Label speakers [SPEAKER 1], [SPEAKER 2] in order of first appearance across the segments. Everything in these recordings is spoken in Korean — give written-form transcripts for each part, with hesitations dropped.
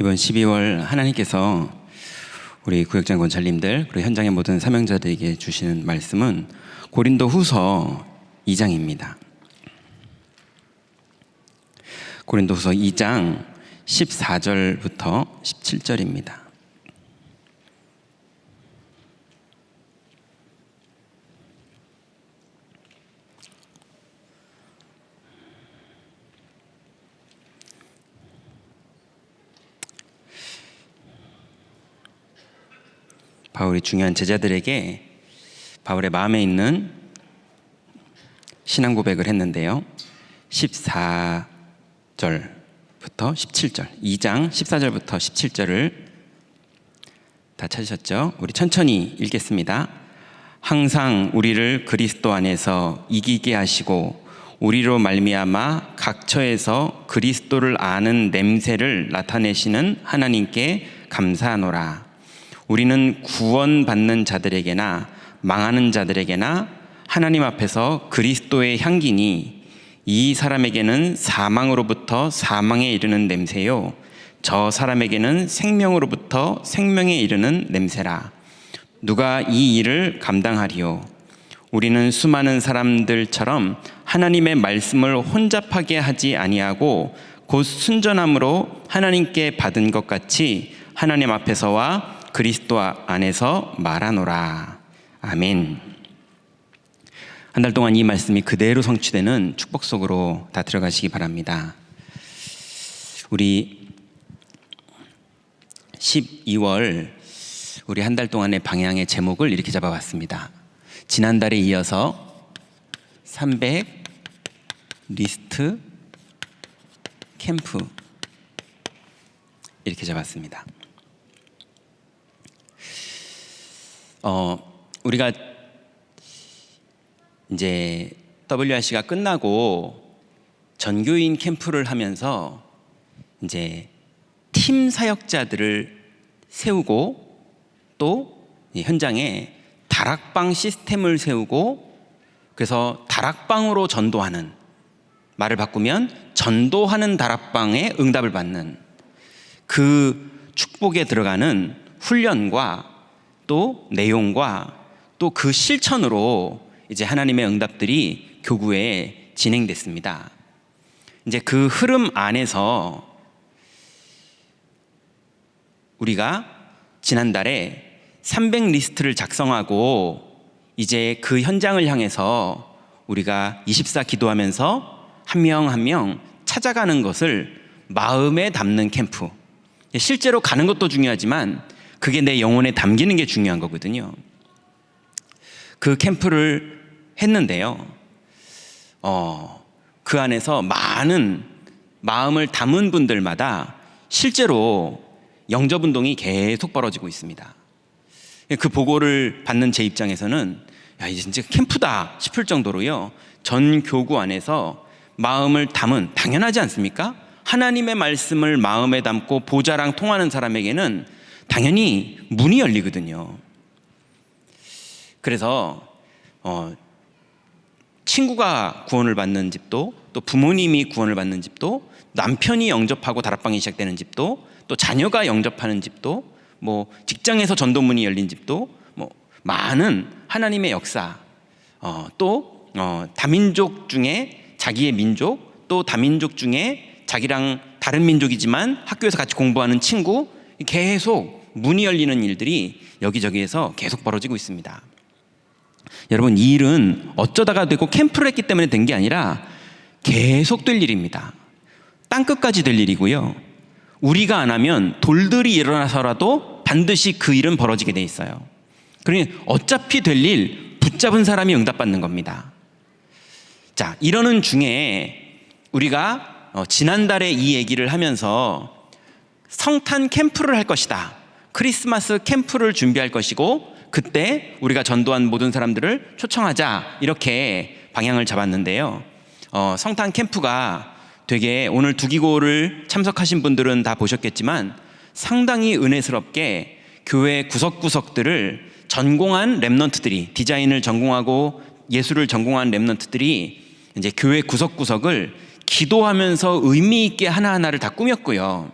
[SPEAKER 1] 이번 12월 하나님께서 우리 구역장 권찰님들 그리고 현장의 모든 사명자들에게 주시는 말씀은 고린도후서 2장입니다. 고린도후서 2장 14절부터 17절입니다. 바울이 중요한 제자들에게 바울의 마음에 있는 신앙 고백을 했는데요. 14절부터 17절, 2장 14절부터 17절을 다 찾으셨죠? 우리 천천히 읽겠습니다. 항상 우리를 그리스도 안에서 이기게 하시고 우리로 말미암아 각처에서 그리스도를 아는 냄새를 나타내시는 하나님께 감사하노라. 우리는 구원받는 자들에게나 망하는 자들에게나 하나님 앞에서 그리스도의 향기니 이 사람에게는 사망으로부터 사망에 이르는 냄새요 저 사람에게는 생명으로부터 생명에 이르는 냄새라. 누가 이 일을 감당하리요? 우리는 수많은 사람들처럼 하나님의 말씀을 혼잡하게 하지 아니하고 곧 순전함으로 하나님께 받은 것 같이 하나님 앞에서와 그리스도 안에서 말하노라. 아멘. 한 달 동안 이 말씀이 그대로 성취되는 축복 속으로 다 들어가시기 바랍니다. 우리 12월 우리 한 달 동안의 방향의 제목을 이렇게 잡아봤습니다. 지난달에 이어서 300 리스트 캠프 이렇게 잡았습니다. 우리가 이제 WRC가 끝나고 전교인 캠프를 하면서 이제 팀 사역자들을 세우고 또 현장에 다락방 시스템을 세우고 그래서 다락방으로 전도하는, 말을 바꾸면 전도하는 다락방에 응답을 받는 그 축복에 들어가는 훈련과 또 내용과 또 그 실천으로 이제 하나님의 응답들이 교구에 진행됐습니다. 이제 그 흐름 안에서 우리가 지난달에 300 리스트를 작성하고 이제 그 현장을 향해서 우리가 24 기도하면서 한 명 한 명 찾아가는 것을 마음에 담는 캠프. 실제로 가는 것도 중요하지만 그게 내 영혼에 담기는 게 중요한 거거든요. 그 캠프를 했는데요. 그 안에서 많은 마음을 담은 분들마다 실제로 영접운동이 계속 벌어지고 있습니다. 그 보고를 받는 제 입장에서는 야, 이제 진짜 캠프다 싶을 정도로요. 전 교구 안에서 마음을 담은, 당연하지 않습니까? 하나님의 말씀을 마음에 담고 보좌랑 통하는 사람에게는 당연히 문이 열리거든요. 그래서 친구가 구원을 받는 집도, 또 부모님이 구원을 받는 집도, 남편이 영접하고 다락방이 시작되는 집도, 또 자녀가 영접하는 집도, 뭐 직장에서 전도문이 열린 집도, 뭐 많은 하나님의 역사, 또 다민족 중에 자기의 민족, 또 다민족 중에 자기랑 다른 민족이지만 학교에서 같이 공부하는 친구, 계속 문이 열리는 일들이 여기저기에서 계속 벌어지고 있습니다. 여러분, 이 일은 어쩌다가 되고 캠프를 했기 때문에 된 게 아니라 계속 될 일입니다. 땅끝까지 될 일이고요. 우리가 안 하면 돌들이 일어나서라도 반드시 그 일은 벌어지게 돼 있어요. 그러니 어차피 될 일 붙잡은 사람이 응답받는 겁니다. 자, 이러는 중에 우리가 지난달에 이 얘기를 하면서 성탄 캠프를 할 것이다. 크리스마스 캠프를 준비할 것이고 그때 우리가 전도한 모든 사람들을 초청하자, 이렇게 방향을 잡았는데요. 성탄 캠프가 되게, 오늘 두기고를 참석하신 분들은 다 보셨겠지만 상당히 은혜스럽게 교회 구석구석들을 전공한 랩런트들이, 디자인을 전공하고 예술을 전공한 랩런트들이 이제 교회 구석구석을 기도하면서 의미 있게 하나하나를 다 꾸몄고요.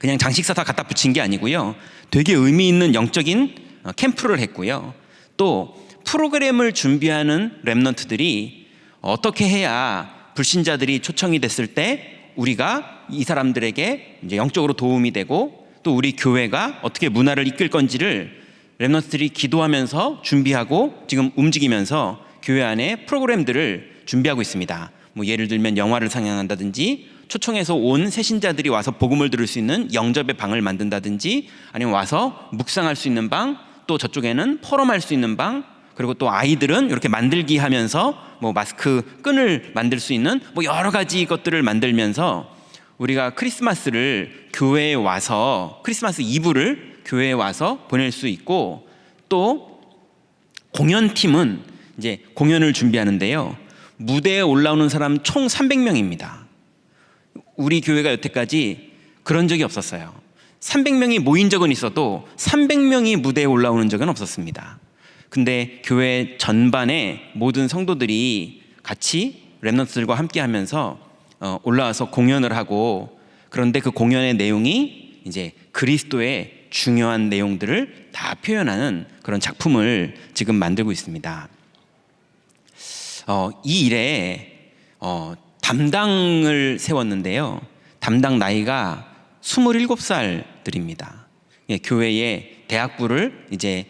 [SPEAKER 1] 그냥 장식 사서 갖다 붙인 게 아니고요. 되게 의미 있는 영적인 캠프를 했고요. 또 프로그램을 준비하는 렘넌트들이 어떻게 해야 불신자들이 초청이 됐을 때 우리가 이 사람들에게 이제 영적으로 도움이 되고 또 우리 교회가 어떻게 문화를 이끌 건지를 렘넌트들이 기도하면서 준비하고 지금 움직이면서 교회 안에 프로그램들을 준비하고 있습니다. 뭐 예를 들면 영화를 상영한다든지 초청해서 온 새신자들이 와서 복음을 들을 수 있는 영접의 방을 만든다든지 아니면 와서 묵상할 수 있는 방, 또 저쪽에는 포럼할 수 있는 방, 그리고 또 아이들은 이렇게 만들기 하면서 뭐 마스크 끈을 만들 수 있는 뭐 여러 가지 것들을 만들면서 우리가 크리스마스를 교회에 와서 크리스마스 이브를 교회에 와서 보낼 수 있고, 또 공연팀은 이제 공연을 준비하는데요. 무대에 올라오는 사람 총 300명입니다. 우리 교회가 여태까지 그런 적이 없었어요. 300명이 모인 적은 있어도 300명이 무대에 올라오는 적은 없었습니다. 근데 교회 전반의 모든 성도들이 같이 렘넌트들과 함께 하면서 올라와서 공연을 하고, 그런데 그 공연의 내용이 이제 그리스도의 중요한 내용들을 다 표현하는 그런 작품을 지금 만들고 있습니다. 이 일에 담당을 세웠는데요. 담당 나이가 27살들입니다. 교회의 대학부를 이제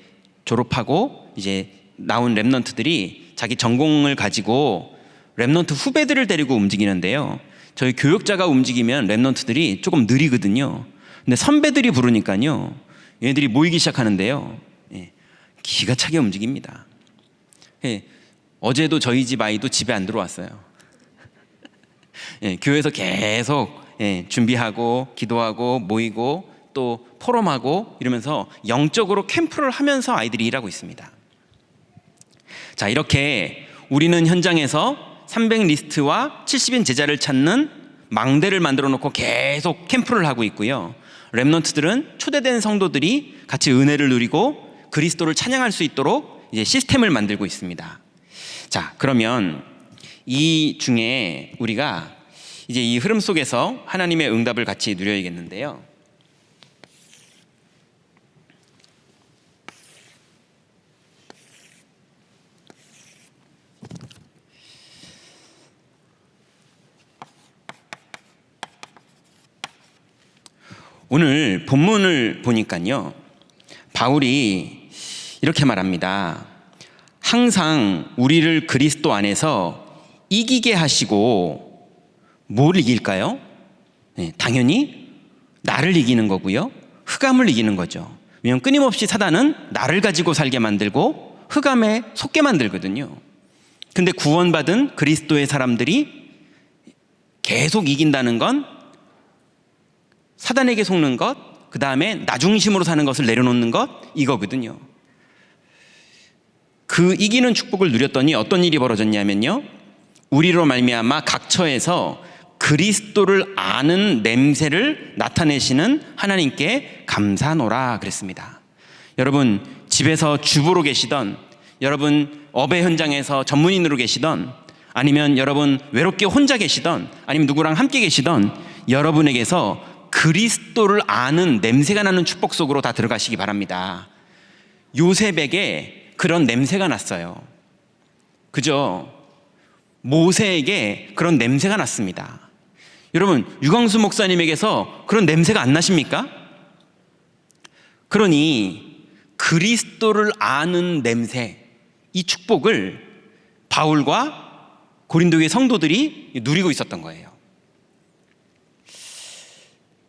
[SPEAKER 1] 졸업하고 이제 나온 렘넌트들이 자기 전공을 가지고 렘넌트 후배들을 데리고 움직이는데요. 저희 교역자가 움직이면 렘넌트들이 조금 느리거든요. 근데 선배들이 부르니까요, 얘들이 모이기 시작하는데요. 기가 차게 움직입니다. 어제도 저희 집 아이도 집에 안 들어왔어요. 교회에서 계속 준비하고 기도하고 모이고 또 포럼하고 이러면서 영적으로 캠프를 하면서 아이들이 일하고 있습니다. 자, 이렇게 우리는 현장에서 300리스트와 70인 제자를 찾는 망대를 만들어 놓고 계속 캠프를 하고 있고요. 렘넌트들은 초대된 성도들이 같이 은혜를 누리고 그리스도를 찬양할 수 있도록 이제 시스템을 만들고 있습니다. 자, 그러면 이 중에 우리가 이제 이 흐름 속에서 하나님의 응답을 같이 누려야겠는데요. 오늘 본문을 보니까요, 바울이 이렇게 말합니다. 항상 우리를 그리스도 안에서 이기게 하시고, 뭘 이길까요? 당연히 나를 이기는 거고요, 흑암을 이기는 거죠. 왜냐하면 끊임없이 사단은 나를 가지고 살게 만들고 흑암에 속게 만들거든요. 근데 구원받은 그리스도의 사람들이 계속 이긴다는 건 사단에게 속는 것, 그 다음에 나 중심으로 사는 것을 내려놓는 것, 이거거든요. 그 이기는 축복을 누렸더니 어떤 일이 벌어졌냐면요, 우리로 말미암아 각처에서 그리스도를 아는 냄새를 나타내시는 하나님께 감사노라 그랬습니다. 여러분, 집에서 주부로 계시던, 여러분 업의 현장에서 전문인으로 계시던, 아니면 여러분 외롭게 혼자 계시던, 아니면 누구랑 함께 계시던 여러분에게서 그리스도를 아는 냄새가 나는 축복 속으로 다 들어가시기 바랍니다. 요셉에게 그런 냄새가 났어요. 그죠? 모세에게 그런 냄새가 났습니다. 여러분, 유광수 목사님에게서 그런 냄새가 안 나십니까? 그러니 그리스도를 아는 냄새, 이 축복을 바울과 고린도의 성도들이 누리고 있었던 거예요.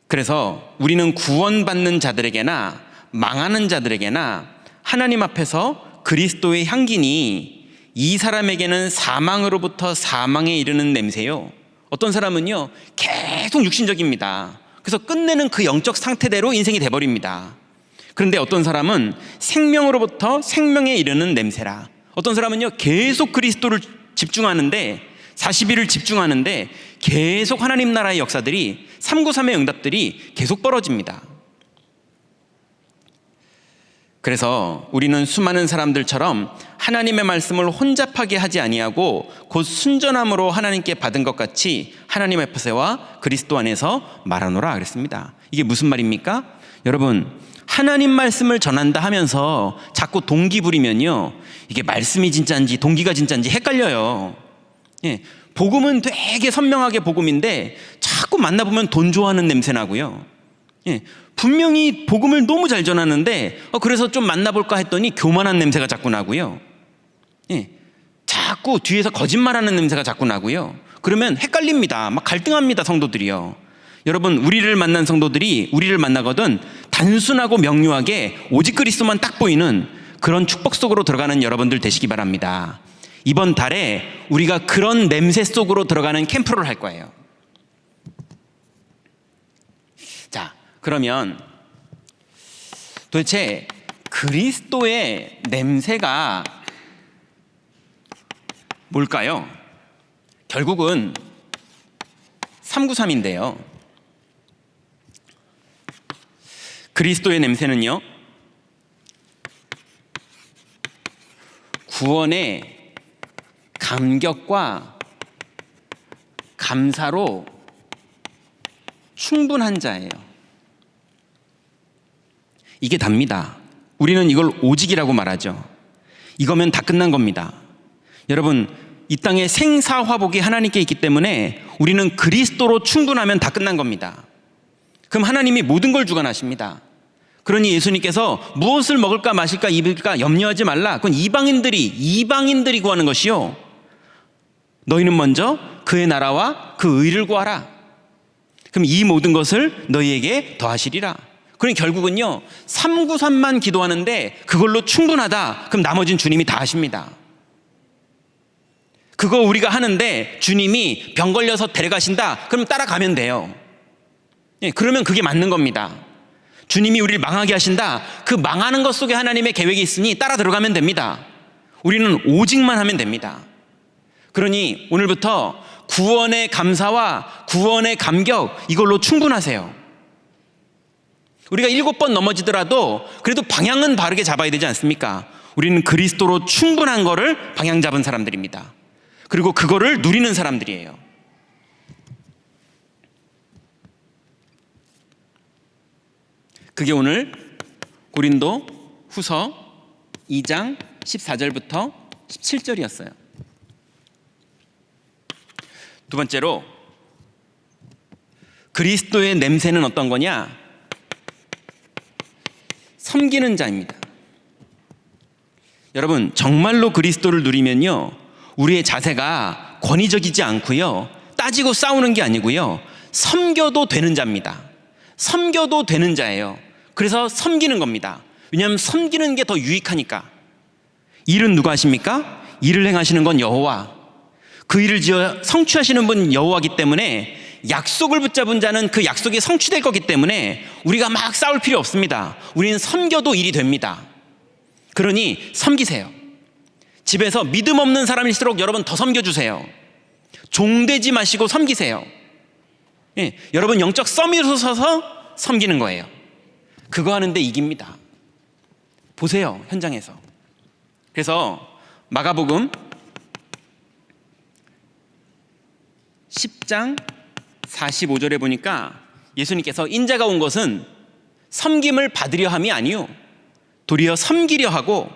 [SPEAKER 1] 그래서 우리는 구원받는 자들에게나 망하는 자들에게나 하나님 앞에서 그리스도의 향기니 이 사람에게는 사망으로부터 사망에 이르는 냄새요. 어떤 사람은요, 계속 육신적입니다. 그래서 끝내는 그 영적 상태대로 인생이 돼버립니다. 그런데 어떤 사람은 생명으로부터 생명에 이르는 냄새라. 어떤 사람은요, 계속 그리스도를 집중하는데 40일을 집중하는데 계속 하나님 나라의 역사들이 393의 응답들이 계속 벌어집니다. 그래서 우리는 수많은 사람들처럼 하나님의 말씀을 혼잡하게 하지 아니하고 곧 순전함으로 하나님께 받은 것 같이 하나님 앞에서와 그리스도 안에서 말하노라 그랬습니다. 이게 무슨 말입니까? 여러분, 하나님 말씀을 전한다 하면서 자꾸 동기 부리면요, 이게 말씀이 진짜인지 동기가 진짜인지 헷갈려요. 예, 복음은 되게 선명하게 복음인데 자꾸 만나보면 돈 좋아하는 냄새 나고요. 예, 분명히 복음을 너무 잘 전하는데 그래서 좀 만나볼까 했더니 교만한 냄새가 자꾸 나고요. 예, 자꾸 뒤에서 거짓말하는 냄새가 자꾸 나고요. 그러면 헷갈립니다. 막 갈등합니다, 성도들이요. 여러분, 우리를 만난 성도들이 우리를 만나거든 단순하고 명료하게 오직 그리스도만 딱 보이는 그런 축복 속으로 들어가는 여러분들 되시기 바랍니다. 이번 달에 우리가 그런 냄새 속으로 들어가는 캠프를 할 거예요. 자, 그러면 도대체 그리스도의 냄새가 뭘까요? 결국은 393인데요. 그리스도의 냄새는요, 구원의 감격과 감사로 충분한 자예요. 이게 답니다. 우리는 이걸 오직이라고 말하죠. 이거면 다 끝난 겁니다. 여러분, 이 땅에 생사화복이 하나님께 있기 때문에 우리는 그리스도로 충분하면 다 끝난 겁니다. 그럼 하나님이 모든 걸 주관하십니다. 그러니 예수님께서 무엇을 먹을까 마실까 입을까 염려하지 말라. 그건 이방인들이 구하는 것이요, 너희는 먼저 그의 나라와 그 의를 구하라. 그럼 이 모든 것을 너희에게 더하시리라. 그러니 결국은요, 393만 기도하는데 그걸로 충분하다. 그럼 나머지는 주님이 다 하십니다. 그거 우리가 하는데 주님이 병 걸려서 데려가신다. 그럼 따라가면 돼요. 예, 그러면 그게 맞는 겁니다. 주님이 우리를 망하게 하신다. 그 망하는 것 속에 하나님의 계획이 있으니 따라 들어가면 됩니다. 우리는 오직만 하면 됩니다. 그러니 오늘부터 구원의 감사와 구원의 감격, 이걸로 충분하세요. 우리가 7번 넘어지더라도 그래도 방향은 바르게 잡아야 되지 않습니까? 우리는 그리스도로 충분한 거를 방향 잡은 사람들입니다. 그리고 그거를 누리는 사람들이에요. 그게 오늘 고린도 후서 2장 14절부터 17절이었어요. 두 번째로, 그리스도의 냄새는 어떤 거냐? 섬기는 자입니다. 여러분, 정말로 그리스도를 누리면요, 우리의 자세가 권위적이지 않고요, 따지고 싸우는 게 아니고요, 섬겨도 되는 자입니다. 섬겨도 되는 자예요. 그래서 섬기는 겁니다. 왜냐하면 섬기는 게 더 유익하니까. 일은 누가 하십니까? 일을 행하시는 건 여호와. 그 일을 지어 성취하시는 분 여호와이기 때문에 약속을 붙잡은 자는 그 약속이 성취될 거기 때문에 우리가 막 싸울 필요 없습니다. 우리는 섬겨도 일이 됩니다. 그러니 섬기세요. 집에서 믿음 없는 사람일수록 여러분 더 섬겨주세요. 종되지 마시고 섬기세요. 예, 여러분 영적 서밋으로 서서 섬기는 거예요. 그거 하는데 이깁니다. 보세요, 현장에서. 그래서 마가복음 10장 45절에 보니까 예수님께서 인자가 온 것은 섬김을 받으려 함이 아니요 도리어 섬기려 하고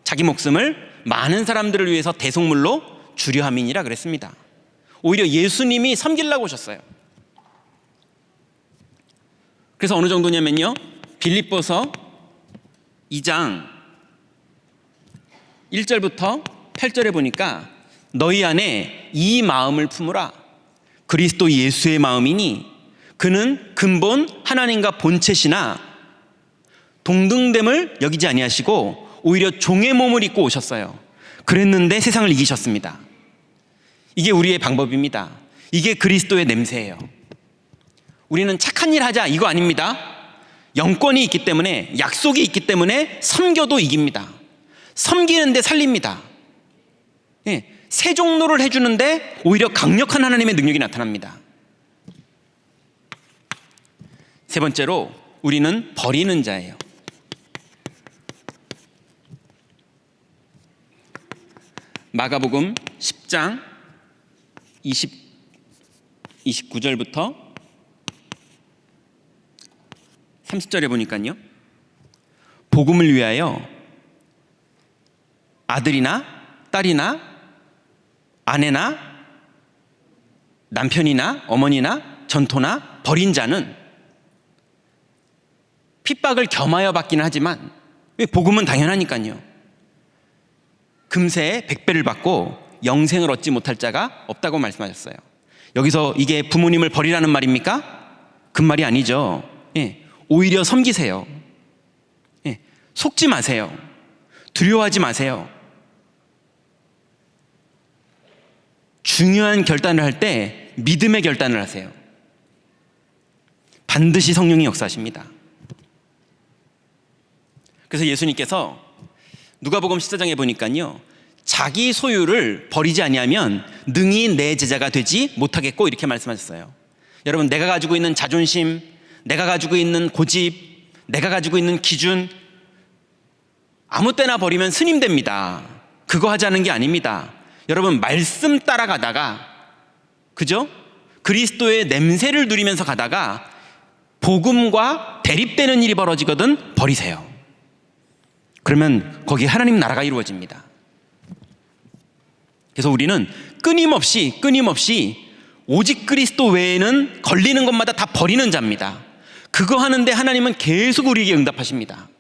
[SPEAKER 1] 자기 목숨을 많은 사람들을 위해서 대속물로 주려 함이니라 그랬습니다. 오히려 예수님이 섬기려고 오셨어요. 그래서 어느 정도냐면요, 빌립보서 2장 1절부터 8절에 보니까 너희 안에 이 마음을 품으라. 그리스도 예수의 마음이니 그는 근본 하나님과 본체시나 동등됨을 여기지 아니하시고 오히려 종의 몸을 입고 오셨어요. 그랬는데 세상을 이기셨습니다. 이게 우리의 방법입니다. 이게 그리스도의 냄새예요. 우리는 착한 일 하자, 이거 아닙니다. 영권이 있기 때문에, 약속이 있기 때문에 섬겨도 이깁니다. 섬기는데 살립니다. 예, 세 종로를 해주는데 오히려 강력한 하나님의 능력이 나타납니다. 세 번째로, 우리는 버리는 자예요. 마가복음 10장 29절부터 30절에 보니까요, 복음을 위하여 아들이나 딸이나 아내나 남편이나 어머니나 전토나 버린 자는 핍박을 겸하여 받기는 하지만, 왜? 복음은 당연하니까요. 금세 100배를 받고 영생을 얻지 못할 자가 없다고 말씀하셨어요. 여기서 이게 부모님을 버리라는 말입니까? 그 말이 아니죠. 오히려 섬기세요. 속지 마세요. 두려워하지 마세요. 중요한 결단을 할 때 믿음의 결단을 하세요. 반드시 성령이 역사하십니다. 그래서 예수님께서 누가복음 14장에 보니까요, 자기 소유를 버리지 아니하면 능히 내 제자가 되지 못하겠고, 이렇게 말씀하셨어요. 여러분, 내가 가지고 있는 자존심, 내가 가지고 있는 고집, 내가 가지고 있는 기준, 아무 때나 버리면 스님 됩니다. 그거 하자는 게 아닙니다. 여러분, 말씀 따라가다가, 그죠? 그리스도의 냄새를 누리면서 가다가 복음과 대립되는 일이 벌어지거든 버리세요. 그러면 거기 하나님 나라가 이루어집니다. 그래서 우리는 끊임없이 오직 그리스도 외에는 걸리는 것마다 다 버리는 자입니다. 그거 하는데 하나님은 계속 우리에게 응답하십니다.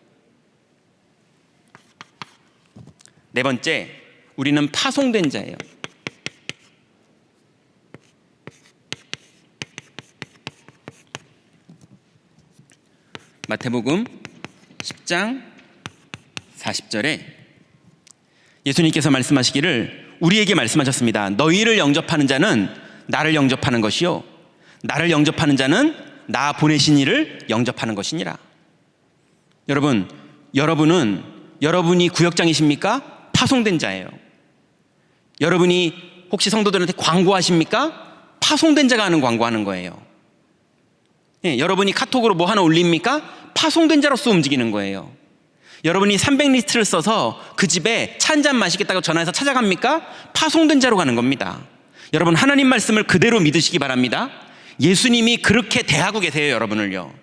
[SPEAKER 1] 네 번째, 우리는 파송된 자예요. 마태복음 10장 40절에 예수님께서 말씀하시기를, 우리에게 말씀하셨습니다. 너희를 영접하는 자는 나를 영접하는 것이요, 나를 영접하는 자는 나 보내신 이를 영접하는 것이니라. 여러분은 여러분이 구역장이십니까? 파송된 자예요. 여러분이 혹시 성도들한테 광고하십니까? 파송된 자가 하는 광고하는 거예요. 여러분이 카톡으로 뭐 하나 올립니까? 파송된 자로서 움직이는 거예요. 여러분이 300리스트를 써서 그 집에 차 한 잔 마시겠다고 전화해서 찾아갑니까? 파송된 자로 가는 겁니다. 여러분, 하나님 말씀을 그대로 믿으시기 바랍니다. 예수님이 그렇게 대하고 계세요, 여러분을요.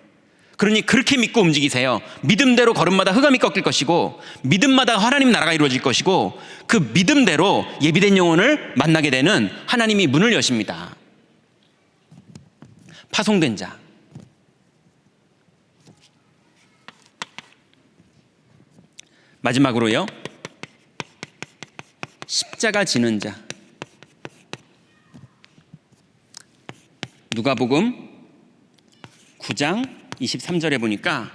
[SPEAKER 1] 그러니 그렇게 믿고 움직이세요. 믿음대로 걸음마다 흑암이 꺾일 것이고, 믿음마다 하나님 나라가 이루어질 것이고, 그 믿음대로 예비된 영혼을 만나게 되는 하나님이 문을 여십니다. 파송된 자. 마지막으로요, 십자가 지는 자. 누가복음 9장 23절에 보니까,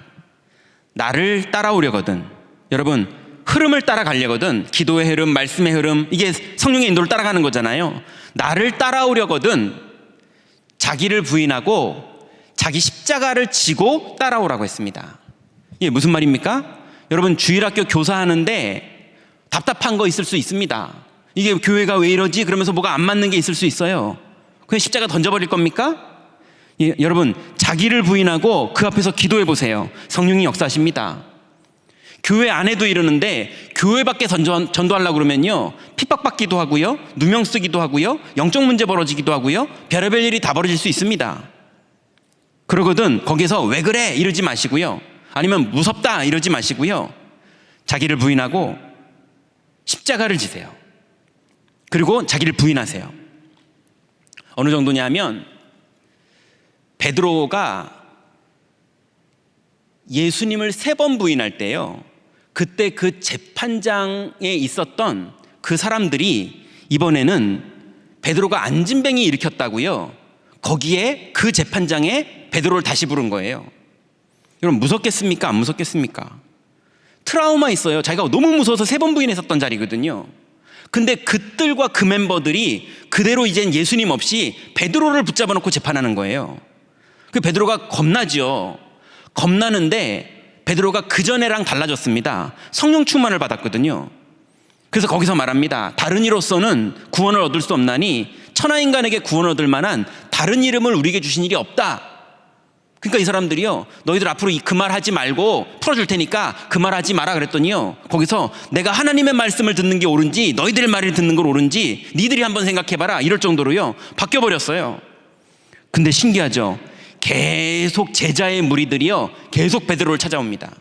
[SPEAKER 1] 나를 따라오려거든, 여러분, 흐름을 따라가려거든, 기도의 흐름, 말씀의 흐름, 이게 성령의 인도를 따라가는 거잖아요. 나를 따라오려거든 자기를 부인하고 자기 십자가를 지고 따라오라고 했습니다. 이게 무슨 말입니까? 여러분, 주일학교 교사하는데 답답한 거 있을 수 있습니다. 이게 교회가 왜 이러지? 그러면서 뭐가 안 맞는 게 있을 수 있어요. 그냥 십자가 던져버릴 겁니까? 여러분, 자기를 부인하고 그 앞에서 기도해 보세요. 성령이 역사하십니다. 교회 안에도 이러는데, 교회 밖에 전도하려고 그러면요, 핍박받기도 하고요, 누명 쓰기도 하고요, 영적 문제 벌어지기도 하고요, 별의별 일이 다 벌어질 수 있습니다. 그러거든 거기서 왜 그래? 이러지 마시고요, 아니면 무섭다 이러지 마시고요, 자기를 부인하고 십자가를 지세요. 그리고 자기를 부인하세요. 어느 정도냐면, 베드로가 예수님을 3번 부인할 때요, 그때 그 재판장에 있었던 그 사람들이 이번에는 베드로가 안진뱅이 일으켰다고요, 거기에 그 재판장에 베드로를 다시 부른 거예요. 여러분, 무섭겠습니까? 안 무섭겠습니까? 트라우마 있어요. 자기가 너무 무서워서 3번 부인했었던 자리거든요. 근데 그들과 그 멤버들이 그대로 이젠 예수님 없이 베드로를 붙잡아 놓고 재판하는 거예요. 그 베드로가 겁나죠. 겁나는데 베드로가 그전에랑 달라졌습니다. 성령 충만을 받았거든요. 그래서 거기서 말합니다. 다른 이로서는 구원을 얻을 수 없나니 천하인간에게 구원을 얻을 만한 다른 이름을 우리에게 주신 일이 없다. 그러니까 이 사람들이요, 너희들 앞으로 그 말 하지 말고 풀어줄 테니까 그 말 하지 마라 그랬더니요, 거기서 내가 하나님의 말씀을 듣는 게 옳은지 너희들의 말을 듣는 걸 옳은지 니들이 한번 생각해봐라 이럴 정도로요 바뀌어버렸어요. 근데 신기하죠. 계속 제자의 무리들이요 계속 베드로를 찾아옵니다.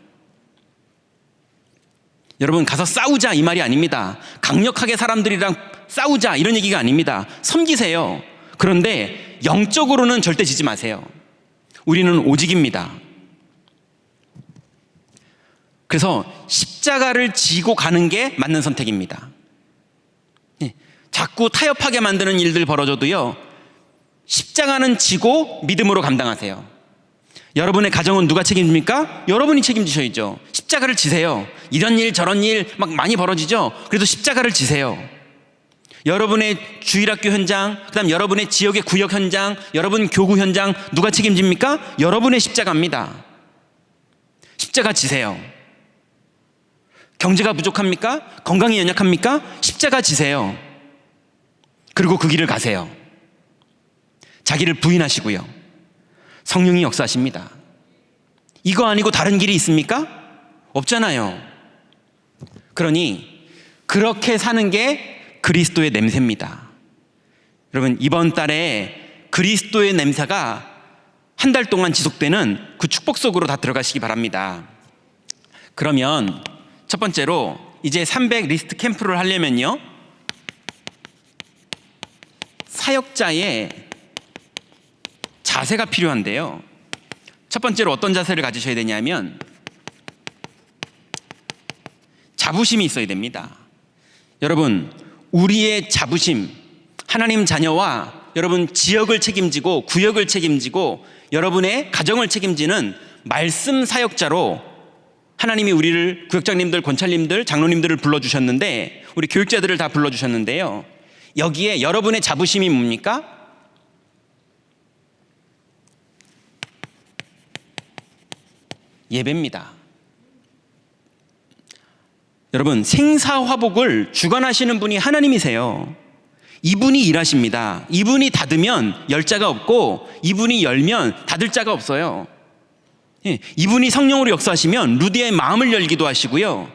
[SPEAKER 1] 여러분, 가서 싸우자 이 말이 아닙니다. 강력하게 사람들이랑 싸우자 이런 얘기가 아닙니다. 섬기세요. 그런데 영적으로는 절대 지지 마세요. 우리는 오직입니다. 그래서 십자가를 지고 가는 게 맞는 선택입니다. 자꾸 타협하게 만드는 일들 벌어져도요, 십자가는 지고 믿음으로 감당하세요. 여러분의 가정은 누가 책임집니까? 여러분이 책임지셔야죠. 십자가를 지세요. 이런 일 저런 일 막 많이 벌어지죠. 그래도 십자가를 지세요. 여러분의 주일학교 현장, 그다음 여러분의 지역의 구역 현장, 여러분 교구 현장 누가 책임집니까? 여러분의 십자가입니다. 십자가 지세요. 경제가 부족합니까? 건강이 연약합니까? 십자가 지세요. 그리고 그 길을 가세요. 자기를 부인하시고요. 성령이 역사하십니다. 이거 아니고 다른 길이 있습니까? 없잖아요. 그러니 그렇게 사는 게 그리스도의 냄새입니다. 여러분, 이번 달에 그리스도의 냄새가 한 달 동안 지속되는 그 축복 속으로 다 들어가시기 바랍니다. 그러면 첫 번째로 이제 300 리스트 캠프를 하려면요, 사역자의 자세가 필요한데요, 첫 번째로 어떤 자세를 가지셔야 되냐면 자부심이 있어야 됩니다. 여러분, 우리의 자부심, 하나님 자녀와 여러분 지역을 책임지고 구역을 책임지고 여러분의 가정을 책임지는 말씀 사역자로 하나님이 우리를, 구역장님들, 권찰님들, 장로님들을 불러주셨는데, 우리 교육자들을 다 불러주셨는데요, 여기에 여러분의 자부심이 뭡니까? 예배입니다. 여러분, 생사화복을 주관하시는 분이 하나님이세요. 이분이 일하십니다. 이분이 닫으면 열 자가 없고, 이분이 열면 닫을 자가 없어요. 이분이 성령으로 역사하시면 루디아의 마음을 열기도 하시고요,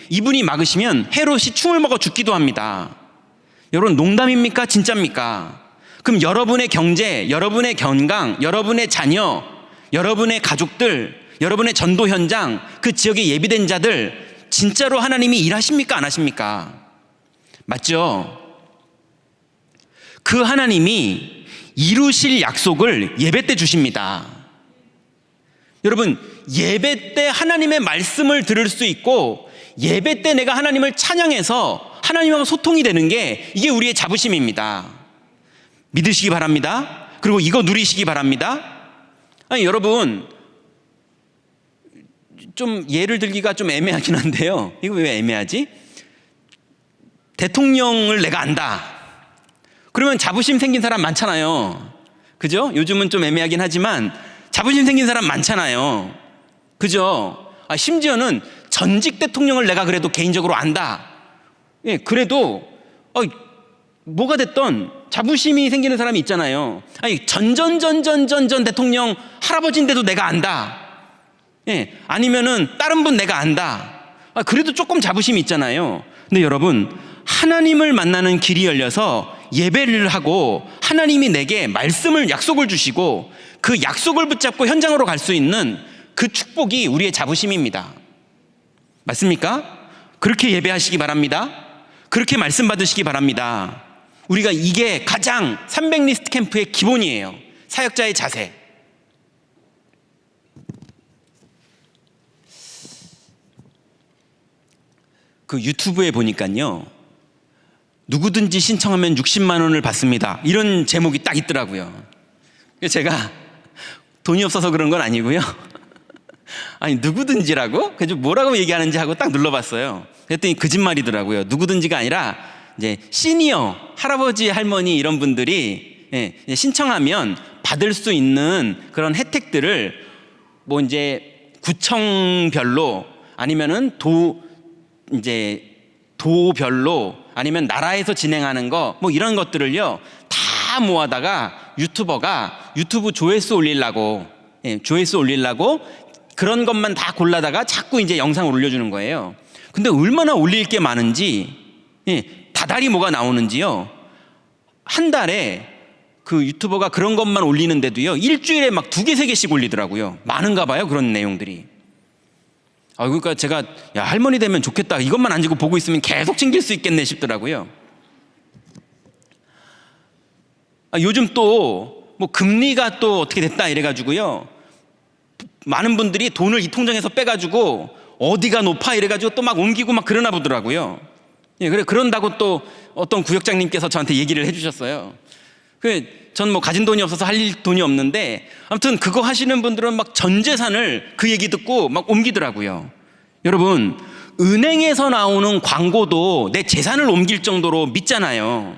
[SPEAKER 1] 이분이 막으시면 헤롯이 충을 먹어 죽기도 합니다. 여러분, 농담입니까? 진짜입니까? 그럼 여러분의 경제, 여러분의 건강, 여러분의 자녀, 여러분의 가족들, 여러분의 전도 현장, 그 지역에 예비된 자들 진짜로 하나님이 일하십니까? 안 하십니까? 맞죠? 그 하나님이 이루실 약속을 예배 때 주십니다. 여러분, 예배 때 하나님의 말씀을 들을 수 있고, 예배 때 내가 하나님을 찬양해서 하나님하고 소통이 되는 게, 이게 우리의 자부심입니다. 믿으시기 바랍니다. 그리고 이거 누리시기 바랍니다. 아니, 여러분, 좀 예를 들기가 좀 애매하긴 한데요, 이거 왜 애매하지? 대통령을 내가 안다 그러면 자부심 생긴 사람 많잖아요. 그죠? 요즘은 좀 애매하긴 하지만 자부심 생긴 사람 많잖아요. 그죠? 심지어는 전직 대통령을 내가 그래도 개인적으로 안다. 그래도 뭐가 됐던 자부심이 생기는 사람이 있잖아요. 아니, 전 대통령 할아버지인데도 내가 안다. 아니면은 다른 분 내가 안다. 그래도 조금 자부심이 있잖아요. 근데 여러분, 하나님을 만나는 길이 열려서 예배를 하고 하나님이 내게 말씀을, 약속을 주시고 그 약속을 붙잡고 현장으로 갈 수 있는 그 축복이 우리의 자부심입니다. 맞습니까? 그렇게 예배하시기 바랍니다. 그렇게 말씀 받으시기 바랍니다. 우리가 이게 가장 300 리스트 캠프의 기본이에요. 사역자의 자세. 그 유튜브에 보니까요, 누구든지 신청하면 60만 원을 받습니다, 이런 제목이 딱 있더라고요. 제가 돈이 없어서 그런 건 아니고요, 아니, 누구든지라고? 그래서 뭐라고 얘기하는지 하고 딱 눌러봤어요. 그랬더니 거짓말이더라고요. 누구든지가 아니라 이제 시니어, 할아버지, 할머니 이런 분들이 신청하면 받을 수 있는 그런 혜택들을 뭐 이제 구청별로, 아니면은 도별로, 아니면 나라에서 진행하는 거, 뭐 이런 것들을요 다 모아다가 유튜버가 유튜브 조회수 올리려고 조회수 올리려고 그런 것만 다 골라다가 자꾸 이제 영상을 올려주는 거예요. 근데 얼마나 올릴 게 많은지, 다달이 뭐가 나오는지요. 한 달에 그 유튜버가 그런 것만 올리는데도요, 일주일에 막 2개, 3개씩 올리더라고요. 많은가 봐요, 그런 내용들이. 그러니까 제가, 야, 할머니 되면 좋겠다. 이것만 안 지고 보고 있으면 계속 챙길 수 있겠네 싶더라고요. 요즘 또 뭐 금리가 또 어떻게 됐다 이래가지고요, 많은 분들이 돈을 이 통장에서 빼가지고 어디가 높아 이래가지고 또 막 옮기고 막 그러나 보더라고요. 그런다고 또 어떤 구역장님께서 저한테 얘기를 해주셨어요. 전 뭐 가진 돈이 없어서 할 돈이 없는데, 아무튼 그거 하시는 분들은 막 전 재산을 그 얘기 듣고 막 옮기더라고요. 여러분, 은행에서 나오는 광고도 내 재산을 옮길 정도로 믿잖아요.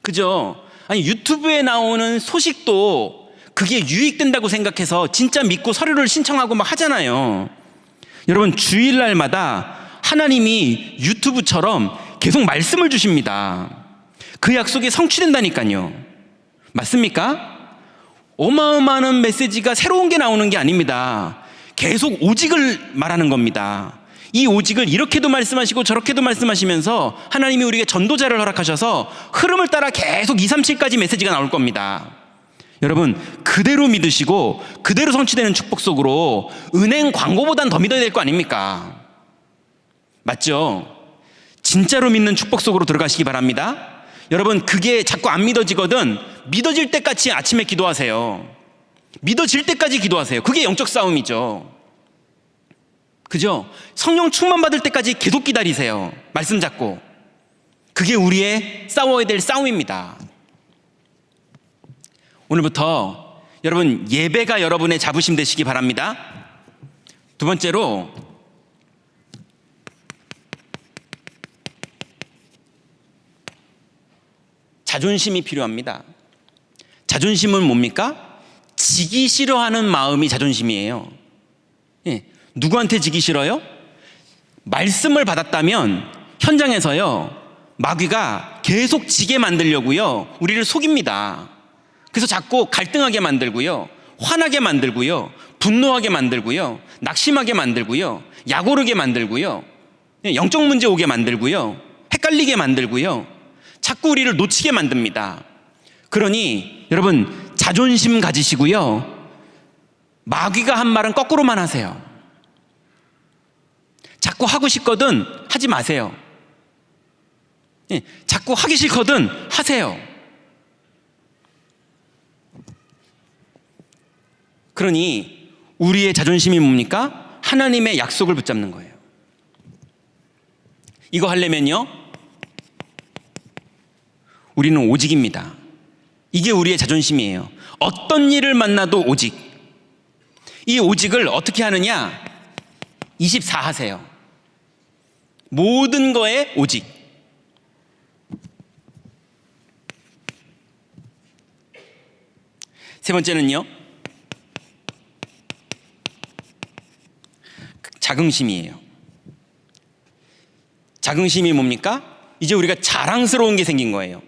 [SPEAKER 1] 그죠? 아니, 유튜브에 나오는 소식도 그게 유익된다고 생각해서 진짜 믿고 서류를 신청하고 막 하잖아요. 여러분, 주일날마다 하나님이 유튜브처럼 계속 말씀을 주십니다. 그 약속이 성취된다니까요. 맞습니까? 어마어마한 메시지가 새로운 게 나오는 게 아닙니다. 계속 오직을 말하는 겁니다. 이 오직을 이렇게도 말씀하시고 저렇게도 말씀하시면서 하나님이 우리에게 전도자를 허락하셔서 흐름을 따라 계속 2, 3, 7까지 메시지가 나올 겁니다. 여러분, 그대로 믿으시고 그대로 성취되는 축복 속으로 은행 광고보단 더 믿어야 될 거 아닙니까? 맞죠? 진짜로 믿는 축복 속으로 들어가시기 바랍니다. 여러분, 그게 자꾸 안 믿어지거든 믿어질 때까지 아침에 기도하세요. 믿어질 때까지 기도하세요. 그게 영적 싸움이죠. 그죠? 성령 충만 받을 때까지 계속 기다리세요. 말씀 잡고. 그게 우리의 싸워야 될 싸움입니다. 오늘부터 여러분, 예배가 여러분의 자부심 되시기 바랍니다. 두 번째로, 자존심이 필요합니다. 자존심은 뭡니까? 지기 싫어하는 마음이 자존심이에요. 누구한테 지기 싫어요? 말씀을 받았다면 현장에서요, 마귀가 계속 지게 만들려고요, 우리를 속입니다. 그래서 자꾸 갈등하게 만들고요, 화나게 만들고요, 분노하게 만들고요, 낙심하게 만들고요, 약오르게 만들고요, 영적 문제 오게 만들고요, 헷갈리게 만들고요, 자꾸 우리를 놓치게 만듭니다. 그러니 여러분, 자존심 가지시고요, 마귀가 한 말은 거꾸로만 하세요. 자꾸 하고 싶거든 하지 마세요. 자꾸 하기 싫거든 하세요. 그러니 우리의 자존심이 뭡니까? 하나님의 약속을 붙잡는 거예요. 이거 하려면요, 우리는 오직입니다. 이게 우리의 자존심이에요. 어떤 일을 만나도 오직. 이 오직을 어떻게 하느냐? 24 하세요. 모든 거에 오직. 세 번째는요, 자긍심이에요. 자긍심이 뭡니까? 이제 우리가 자랑스러운 게 생긴 거예요.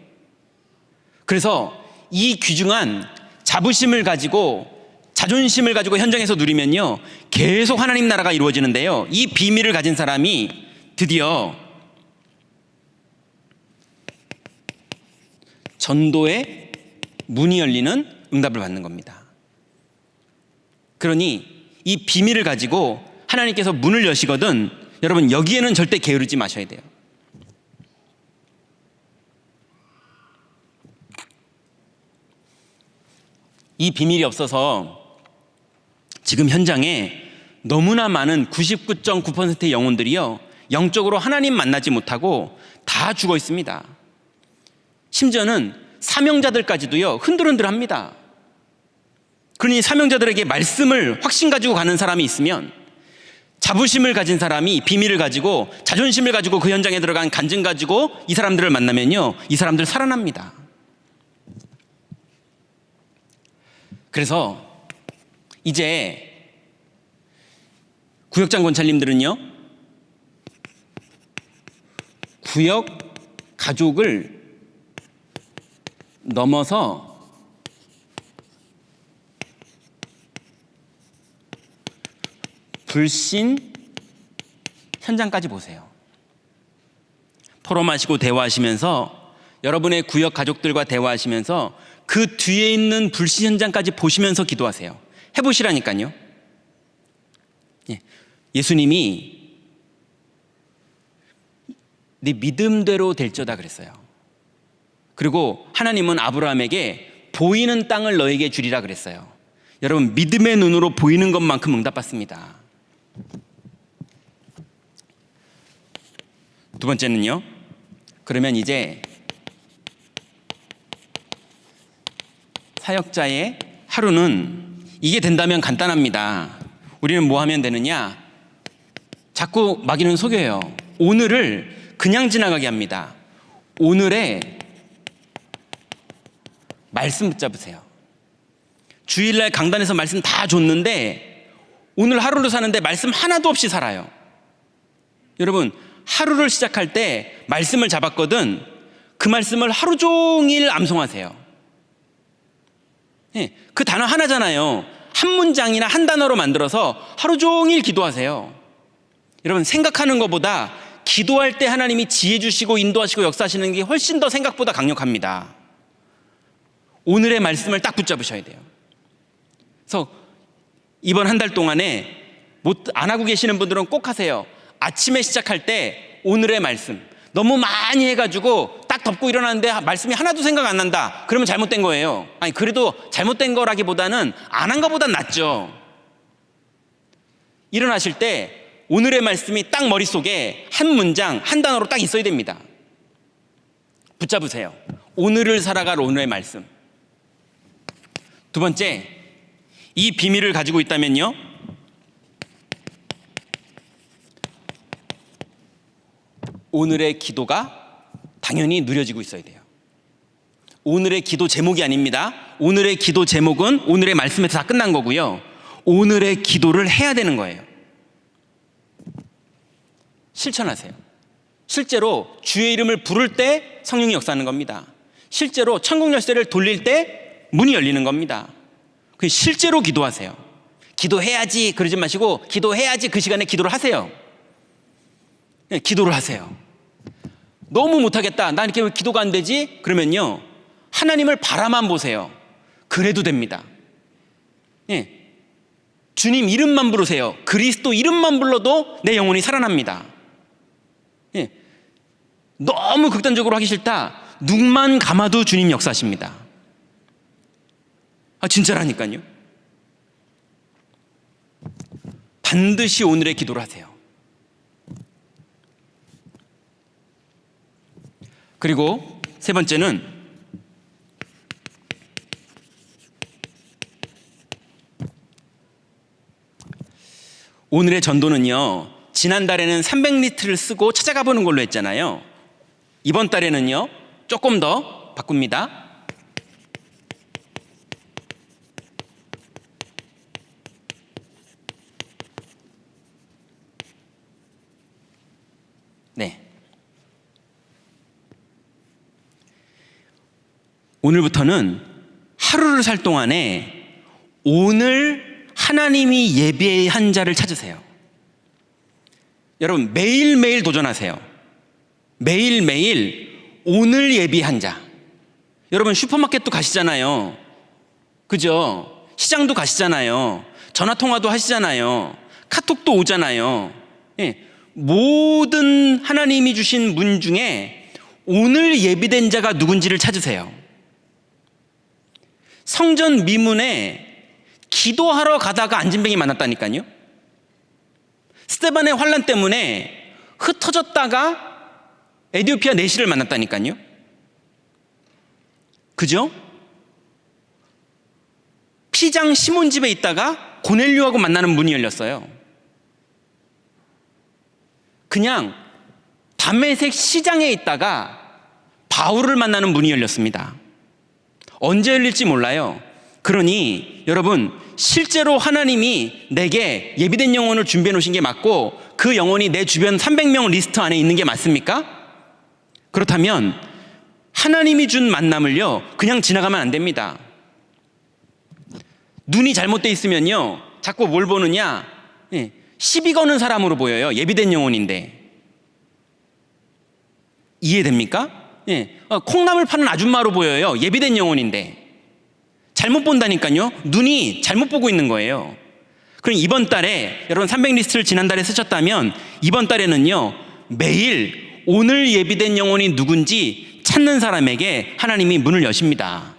[SPEAKER 1] 그래서 이 귀중한 자부심을 가지고, 자존심을 가지고 현장에서 누리면요, 계속 하나님 나라가 이루어지는데요, 이 비밀을 가진 사람이 드디어 전도의 문이 열리는 응답을 받는 겁니다. 그러니 이 비밀을 가지고 하나님께서 문을 여시거든 여러분, 여기에는 절대 게으르지 마셔야 돼요. 이 비밀이 없어서 지금 현장에 너무나 많은 99.9%의 영혼들이요, 영적으로 하나님 만나지 못하고 다 죽어 있습니다. 심지어는 사명자들까지도요, 흔들흔들합니다. 그러니 사명자들에게 말씀을 확신 가지고 가는 사람이 있으면, 자부심을 가진 사람이 비밀을 가지고, 자존심을 가지고 그 현장에 들어간 간증 가지고 이 사람들을 만나면요, 이 사람들 살아납니다. 그래서 이제 구역장 권찰님들은요, 구역 가족을 넘어서 불신 현장까지 보세요. 포로 마시고 대화하시면서 여러분의 구역 가족들과 대화하시면서 그 뒤에 있는 불신 현장까지 보시면서 기도하세요. 해보시라니까요. 예수님이 네 믿음대로 될저다 그랬어요. 그리고 하나님은 아브라함에게 보이는 땅을 너에게 주리라 그랬어요. 여러분, 믿음의 눈으로 보이는 것만큼 응답받습니다. 두 번째는요, 그러면 이제 사역자의 하루는 이게 된다면 간단합니다. 우리는 뭐 하면 되느냐? 자꾸 마귀는 속여요. 오늘을 그냥 지나가게 합니다. 오늘의 말씀 붙잡으세요. 주일날 강단에서 말씀 다 줬는데 오늘 하루를 사는데 말씀 하나도 없이 살아요. 여러분, 하루를 시작할 때 말씀을 잡았거든 그 말씀을 하루 종일 암송하세요. 그 단어 하나잖아요. 한 문장이나 한 단어로 만들어서 하루 종일 기도하세요. 여러분, 생각하는 것보다 기도할 때 하나님이 지혜 주시고 인도하시고 역사하시는 게 훨씬 더 생각보다 강력합니다. 오늘의 말씀을 딱 붙잡으셔야 돼요. 그래서 이번 한 달 동안에 안 하고 계시는 분들은 꼭 하세요. 아침에 시작할 때 오늘의 말씀 너무 많이 해가지고 딱 덮고 일어나는데 말씀이 하나도 생각 안 난다. 그러면 잘못된 거예요. 아니, 그래도 잘못된 거라기보다는 안 한 것보단 낫죠. 일어나실 때 오늘의 말씀이 딱 머릿속에 한 문장 한 단어로 딱 있어야 됩니다. 붙잡으세요. 오늘을 살아갈 오늘의 말씀. 두 번째, 이 비밀을 가지고 있다면요, 오늘의 기도가 당연히 누려지고 있어야 돼요. 오늘의 기도 제목이 아닙니다. 오늘의 기도 제목은 오늘의 말씀에서 다 끝난 거고요. 오늘의 기도를 해야 되는 거예요. 실천하세요. 실제로 주의 이름을 부를 때 성령이 역사하는 겁니다. 실제로 천국 열쇠를 돌릴 때 문이 열리는 겁니다. 실제로 기도하세요. 기도해야지 그러지 마시고 기도해야지 그 시간에 기도를 하세요. 기도를 하세요. 너무 못하겠다, 난 이렇게 왜 기도가 안 되지? 그러면요, 하나님을 바라만 보세요. 그래도 됩니다. 주님 이름만 부르세요. 그리스도 이름만 불러도 내 영혼이 살아납니다. 너무 극단적으로 하기 싫다, 눈만 감아도 주님 역사하십니다. 진짜라니까요. 반드시 오늘의 기도를 하세요. 그리고 세 번째는 오늘의 전도는요, 지난달에는 300리터를 쓰고 찾아가 보는 걸로 했잖아요. 이번 달에는요, 조금 더 바꿉니다. 네. 오늘부터는 하루를 살 동안에 오늘 하나님이 예배한 자를 찾으세요. 여러분, 매일매일 도전하세요. 매일매일 오늘 예비한 자. 여러분, 슈퍼마켓도 가시잖아요. 그죠? 시장도 가시잖아요. 전화통화도 하시잖아요. 카톡도 오잖아요. 모든 하나님이 주신 문 중에 오늘 예비된 자가 누군지를 찾으세요. 성전 미문에 기도하러 가다가 안진뱅이 만났다니까요. 스데반의 환난 때문에 흩어졌다가 에티오피아 내시를 만났다니까요. 그죠? 피장 시몬 집에 있다가 고넬료하고 만나는 문이 열렸어요. 그냥 다메섹 시장에 있다가 바울을 만나는 문이 열렸습니다. 언제 열릴지 몰라요. 그러니 여러분, 실제로 하나님이 내게 예비된 영혼을 준비해 놓으신 게 맞고 그 영혼이 내 주변 300명 리스트 안에 있는 게 맞습니까? 그렇다면 하나님이 준 만남을요, 그냥 지나가면 안 됩니다. 눈이 잘못되어 있으면요, 자꾸 뭘 보느냐? 시비 거는 사람으로 보여요. 예비된 영혼인데. 이해됩니까? 예. 콩나물 파는 아줌마로 보여요. 예비된 영혼인데. 잘못 본다니까요. 눈이 잘못 보고 있는 거예요. 그럼 이번 달에 여러분 300리스트를 지난달에 쓰셨다면 이번 달에는요, 매일 오늘 예비된 영혼이 누군지 찾는 사람에게 하나님이 문을 여십니다.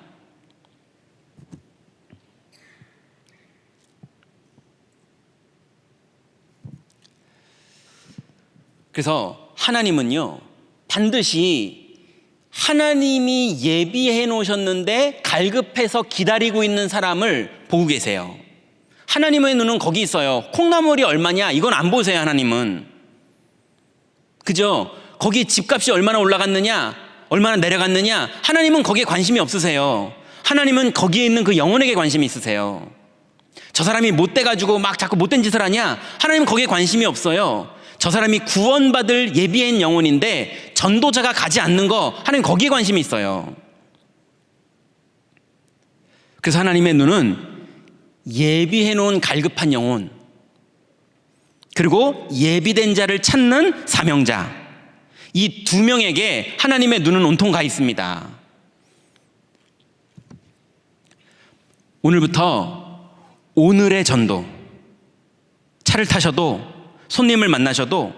[SPEAKER 1] 그래서 하나님은요, 반드시 하나님이 예비해 놓으셨는데 갈급해서 기다리고 있는 사람을 보고 계세요. 하나님의 눈은 거기 있어요. 콩나물이 얼마냐? 이건 안 보세요, 하나님은. 그죠? 거기 집값이 얼마나 올라갔느냐? 얼마나 내려갔느냐? 하나님은 거기에 관심이 없으세요. 하나님은 거기에 있는 그 영혼에게 관심이 있으세요. 저 사람이 못돼가지고 막 자꾸 못된 짓을 하냐? 하나님은 거기에 관심이 없어요. 저 사람이 구원받을 예비한 영혼인데 전도자가 가지 않는 거, 하나님 거기에 관심이 있어요. 그래서 하나님의 눈은 예비해 놓은 갈급한 영혼, 그리고 예비된 자를 찾는 사명자, 이 두 명에게 하나님의 눈은 온통 가 있습니다. 오늘부터 오늘의 전도, 차를 타셔도, 손님을 만나셔도,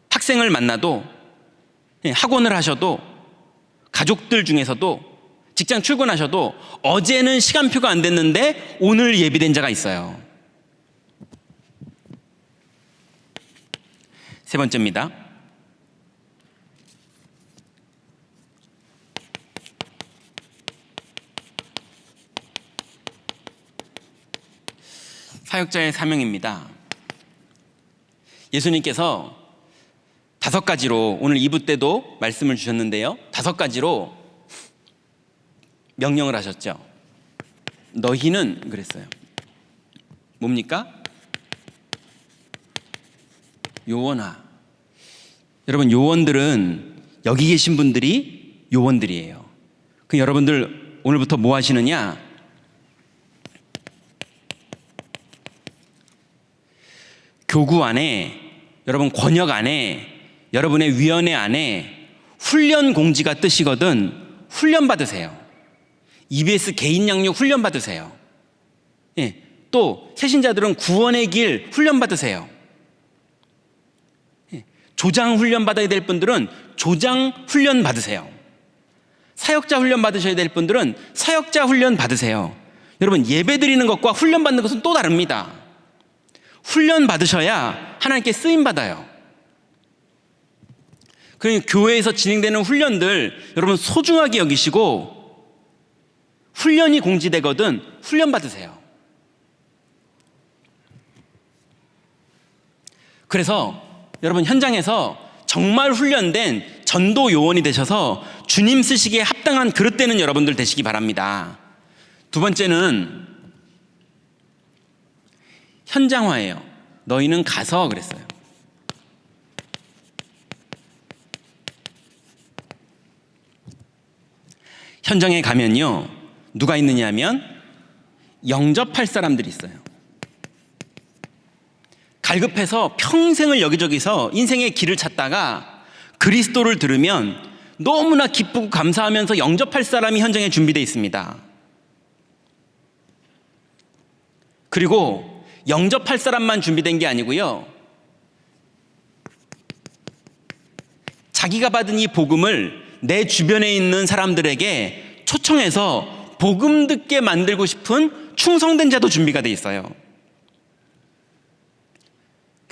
[SPEAKER 1] 학생을 만나도, 학원을 하셔도, 가족들 중에서도, 직장 출근하셔도 어제는 시간표가 안 됐는데 오늘 예비된 자가 있어요. 세 번째입니다. 사역자의 사명입니다. 예수님께서 5가지로, 오늘 2부 때도 말씀을 주셨는데요, 5가지로 명령을 하셨죠. 너희는 그랬어요. 뭡니까? 요원아. 여러분, 요원들은 여기 계신 분들이 요원들이에요. 그 여러분들 오늘부터 뭐 하시느냐? 교구 안에, 여러분 권역 안에, 여러분의 위원회 안에 훈련 공지가 뜨시거든 훈련 받으세요. EBS 개인 양육 훈련 받으세요. 예, 또 새신자들은 구원의 길 훈련 받으세요. 예, 조장 훈련 받아야 될 분들은 조장 훈련 받으세요. 사역자 훈련 받으셔야 될 분들은 사역자 훈련 받으세요. 여러분, 예배 드리는 것과 훈련 받는 것은 또 다릅니다. 훈련 받으셔야 하나님께 쓰임 받아요. 그러니 교회에서 진행되는 훈련들 여러분 소중하게 여기시고, 훈련이 공지되거든 훈련 받으세요. 그래서 여러분, 현장에서 정말 훈련된 전도 요원이 되셔서 주님 쓰시기에 합당한 그릇 되는 여러분들 되시기 바랍니다. 두 번째는 현장화예요. 너희는 가서 그랬어요. 현장에 가면요, 누가 있느냐 하면 영접할 사람들이 있어요. 갈급해서 평생을 여기저기서 인생의 길을 찾다가 그리스도를 들으면 너무나 기쁘고 감사하면서 영접할 사람이 현장에 준비되어 있습니다. 그리고 영접할 사람만 준비된 게 아니고요, 자기가 받은 이 복음을 내 주변에 있는 사람들에게 초청해서 복음 듣게 만들고 싶은 충성된 자도 준비가 되어 있어요.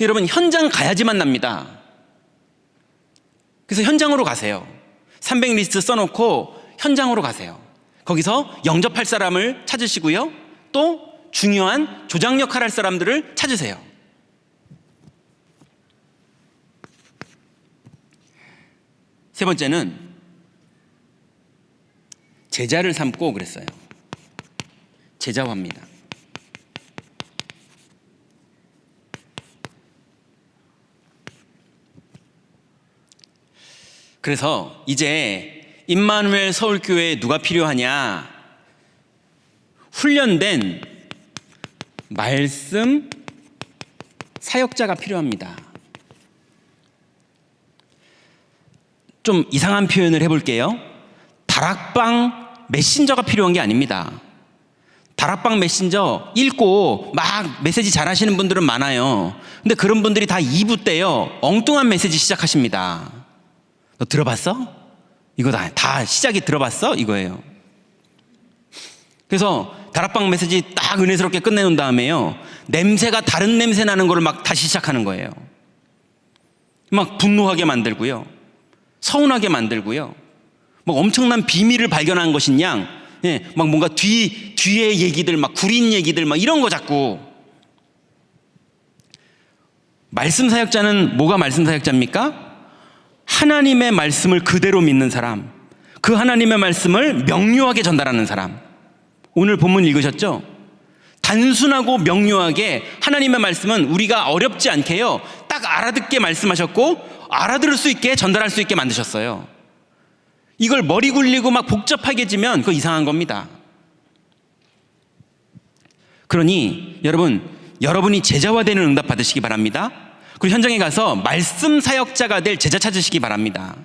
[SPEAKER 1] 여러분, 현장 가야지만 납니다. 그래서 현장으로 가세요. 300리스트 써놓고 현장으로 가세요. 거기서 영접할 사람을 찾으시고요, 또 중요한 조장 역할 할 사람들을 찾으세요. 세 번째는 제자를 삼고 그랬어요. 제자화입니다. 그래서 이제 임마누엘 서울교회에 누가 필요하냐? 훈련된 말씀 사역자가 필요합니다. 좀 이상한 표현을 해볼게요. 다락방 메신저가 필요한 게 아닙니다. 다락방 메신저 읽고 막 메시지 잘하시는 분들은 많아요. 근데 그런 분들이 다 2부 때요 엉뚱한 메시지 시작하십니다. 너 들어봤어? 이거 다 시작이 들어봤어? 이거예요. 그래서 다락방 메시지 딱 은혜스럽게 끝내놓은 다음에요 냄새가 다른 냄새 나는 거를 막 다시 시작하는 거예요. 막 분노하게 만들고요, 서운하게 만들고요, 막 엄청난 비밀을 발견한 것인 양, 막 뭔가 뒤에 얘기들, 막 구린 얘기들, 막 이런 거 자꾸. 말씀 사역자는 뭐가 말씀 사역자입니까? 하나님의 말씀을 그대로 믿는 사람, 그 하나님의 말씀을 명료하게 전달하는 사람. 오늘 본문 읽으셨죠? 단순하고 명료하게 하나님의 말씀은 우리가 어렵지 않게요 딱 알아듣게 말씀하셨고 알아들을 수 있게 전달할 수 있게 만드셨어요. 이걸 머리 굴리고 막 복잡하게 지면 그거 이상한 겁니다. 그러니 여러분이 제자화되는 응답 받으시기 바랍니다. 그리고 현장에 가서 말씀 사역자가 될 제자 찾으시기 바랍니다.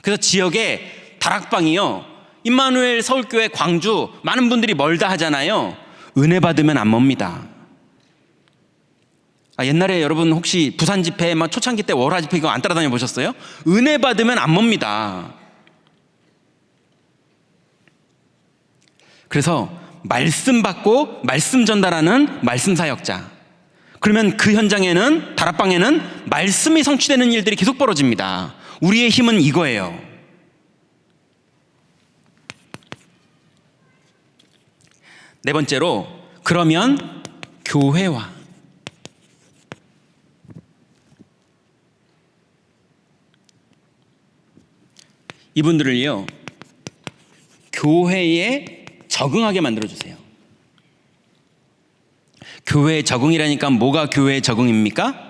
[SPEAKER 1] 그래서 지역에 다락방이요, 임마누엘 서울교회 광주 많은 분들이 멀다 하잖아요. 은혜 받으면 안 멉니다. 옛날에 여러분 혹시 부산 집회 막 초창기 때 월화 집회 이거 안 따라다녀 보셨어요? 은혜 받으면 안 멉니다. 그래서 말씀 받고 말씀 전달하는 말씀 사역자, 그러면 그 현장에는, 다락방에는 말씀이 성취되는 일들이 계속 벌어집니다. 우리의 힘은 이거예요. 네 번째로, 그러면 교회화. 이분들을요 교회에 적응하게 만들어주세요. 교회에 적응이라니까 뭐가 교회에 적응입니까?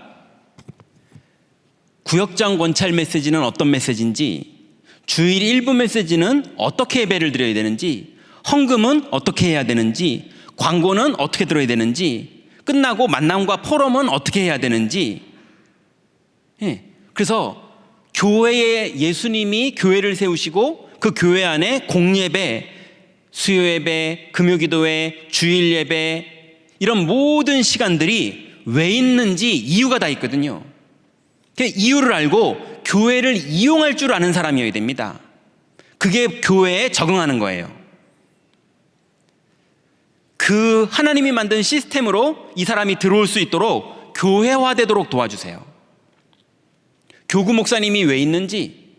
[SPEAKER 1] 구역장 권찰 메시지는 어떤 메시지인지, 주일 일부 메시지는 어떻게 예배를 드려야 되는지, 헌금은 어떻게 해야 되는지, 광고는 어떻게 들어야 되는지, 끝나고 만남과 포럼은 어떻게 해야 되는지. 그래서 교회에 예수님이 교회를 세우시고 그 교회 안에 공예배, 수요예배, 금요기도회, 주일예배, 이런 모든 시간들이 왜 있는지 이유가 다 있거든요. 그 이유를 알고 교회를 이용할 줄 아는 사람이어야 됩니다. 그게 교회에 적응하는 거예요. 그 하나님이 만든 시스템으로 이 사람이 들어올 수 있도록 교회화되도록 도와주세요. 교구 목사님이 왜 있는지,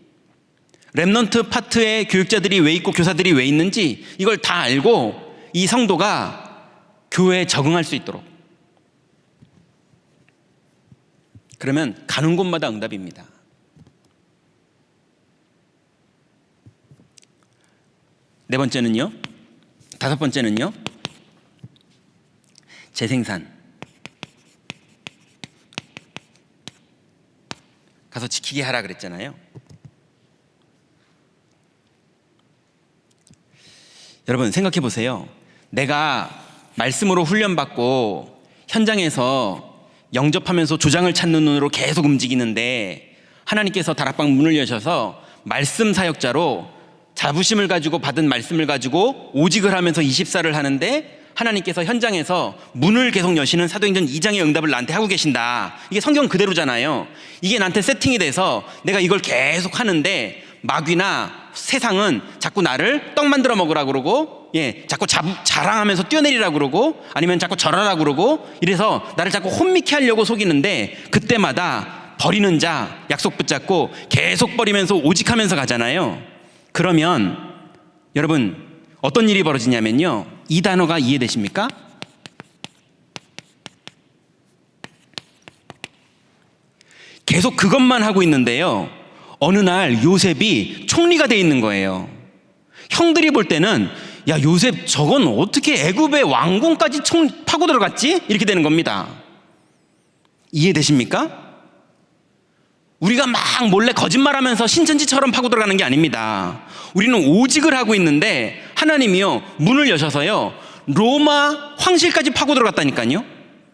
[SPEAKER 1] 렘넌트 파트의 교육자들이 왜 있고 교사들이 왜 있는지 이걸 다 알고 이 성도가 교회에 적응할 수 있도록. 그러면 가는 곳마다 응답입니다. 네 번째는요, 다섯 번째는요, 재생산. 가서 지키게 하라 그랬잖아요. 여러분 생각해 보세요. 내가 말씀으로 훈련받고 현장에서 영접하면서 조장을 찾는 눈으로 계속 움직이는데 하나님께서 다락방 문을 여셔서 말씀 사역자로 자부심을 가지고 받은 말씀을 가지고 오직을 하면서 24를 하는데 하나님께서 현장에서 문을 계속 여시는 사도행전 2장의 응답을 나한테 하고 계신다. 이게 성경 그대로잖아요. 이게 나한테 세팅이 돼서 내가 이걸 계속 하는데 마귀나 세상은 자꾸 나를 떡 만들어 먹으라고 그러고, 자꾸 자랑하면서 뛰어내리라고 그러고, 아니면 자꾸 절하라고 그러고, 이래서 나를 자꾸 혼미케 하려고 속이는데 그때마다 버리는 자 약속 붙잡고 계속 버리면서 오직하면서 가잖아요. 그러면 여러분 어떤 일이 벌어지냐면요, 이 단어가 이해되십니까? 계속 그것만 하고 있는데요, 어느 날 요셉이 총리가 돼 있는 거예요. 형들이 볼 때는 야, 요셉 저건 어떻게 애굽의 왕궁까지 파고 들어갔지? 이렇게 되는 겁니다. 이해되십니까? 우리가 막 몰래 거짓말하면서 신천지처럼 파고 들어가는 게 아닙니다. 우리는 오직을 하고 있는데 하나님이요 문을 여셔서요 로마 황실까지 파고 들어갔다니까요.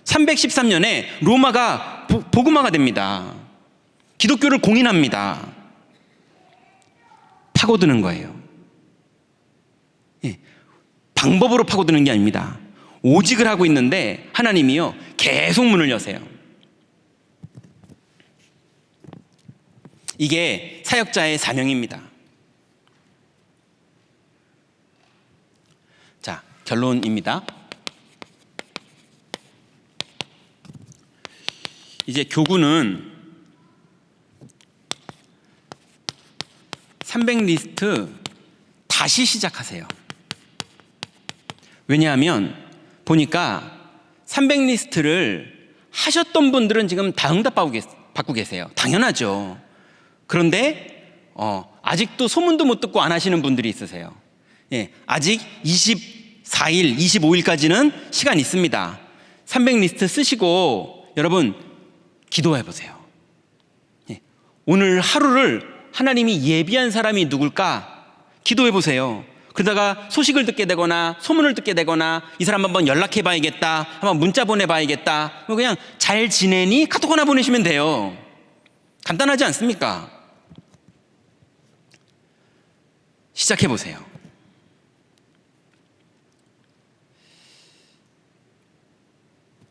[SPEAKER 1] 313년에 로마가 복음화가 됩니다. 기독교를 공인합니다. 파고드는 거예요. 예, 방법으로 파고드는 게 아닙니다. 오직을 하고 있는데 하나님이요 계속 문을 여세요. 이게 사역자의 사명입니다. 자, 결론입니다. 이제 교구는 300리스트 다시 시작하세요. 왜냐하면 보니까 300리스트를 하셨던 분들은 지금 다 응답받고 계세요. 당연하죠. 그런데 아직도 소문도 못 듣고 안 하시는 분들이 있으세요. 예, 아직 24일, 25일까지는 시간 있습니다. 300리스트 쓰시고 여러분 기도해 보세요. 예, 오늘 하루를 하나님이 예비한 사람이 누굴까 기도해 보세요. 그러다가 소식을 듣게 되거나 소문을 듣게 되거나 이 사람 한번 연락해 봐야겠다, 한번 문자 보내 봐야겠다, 그냥 잘 지내니 카톡 하나 보내시면 돼요. 간단하지 않습니까? 시작해 보세요.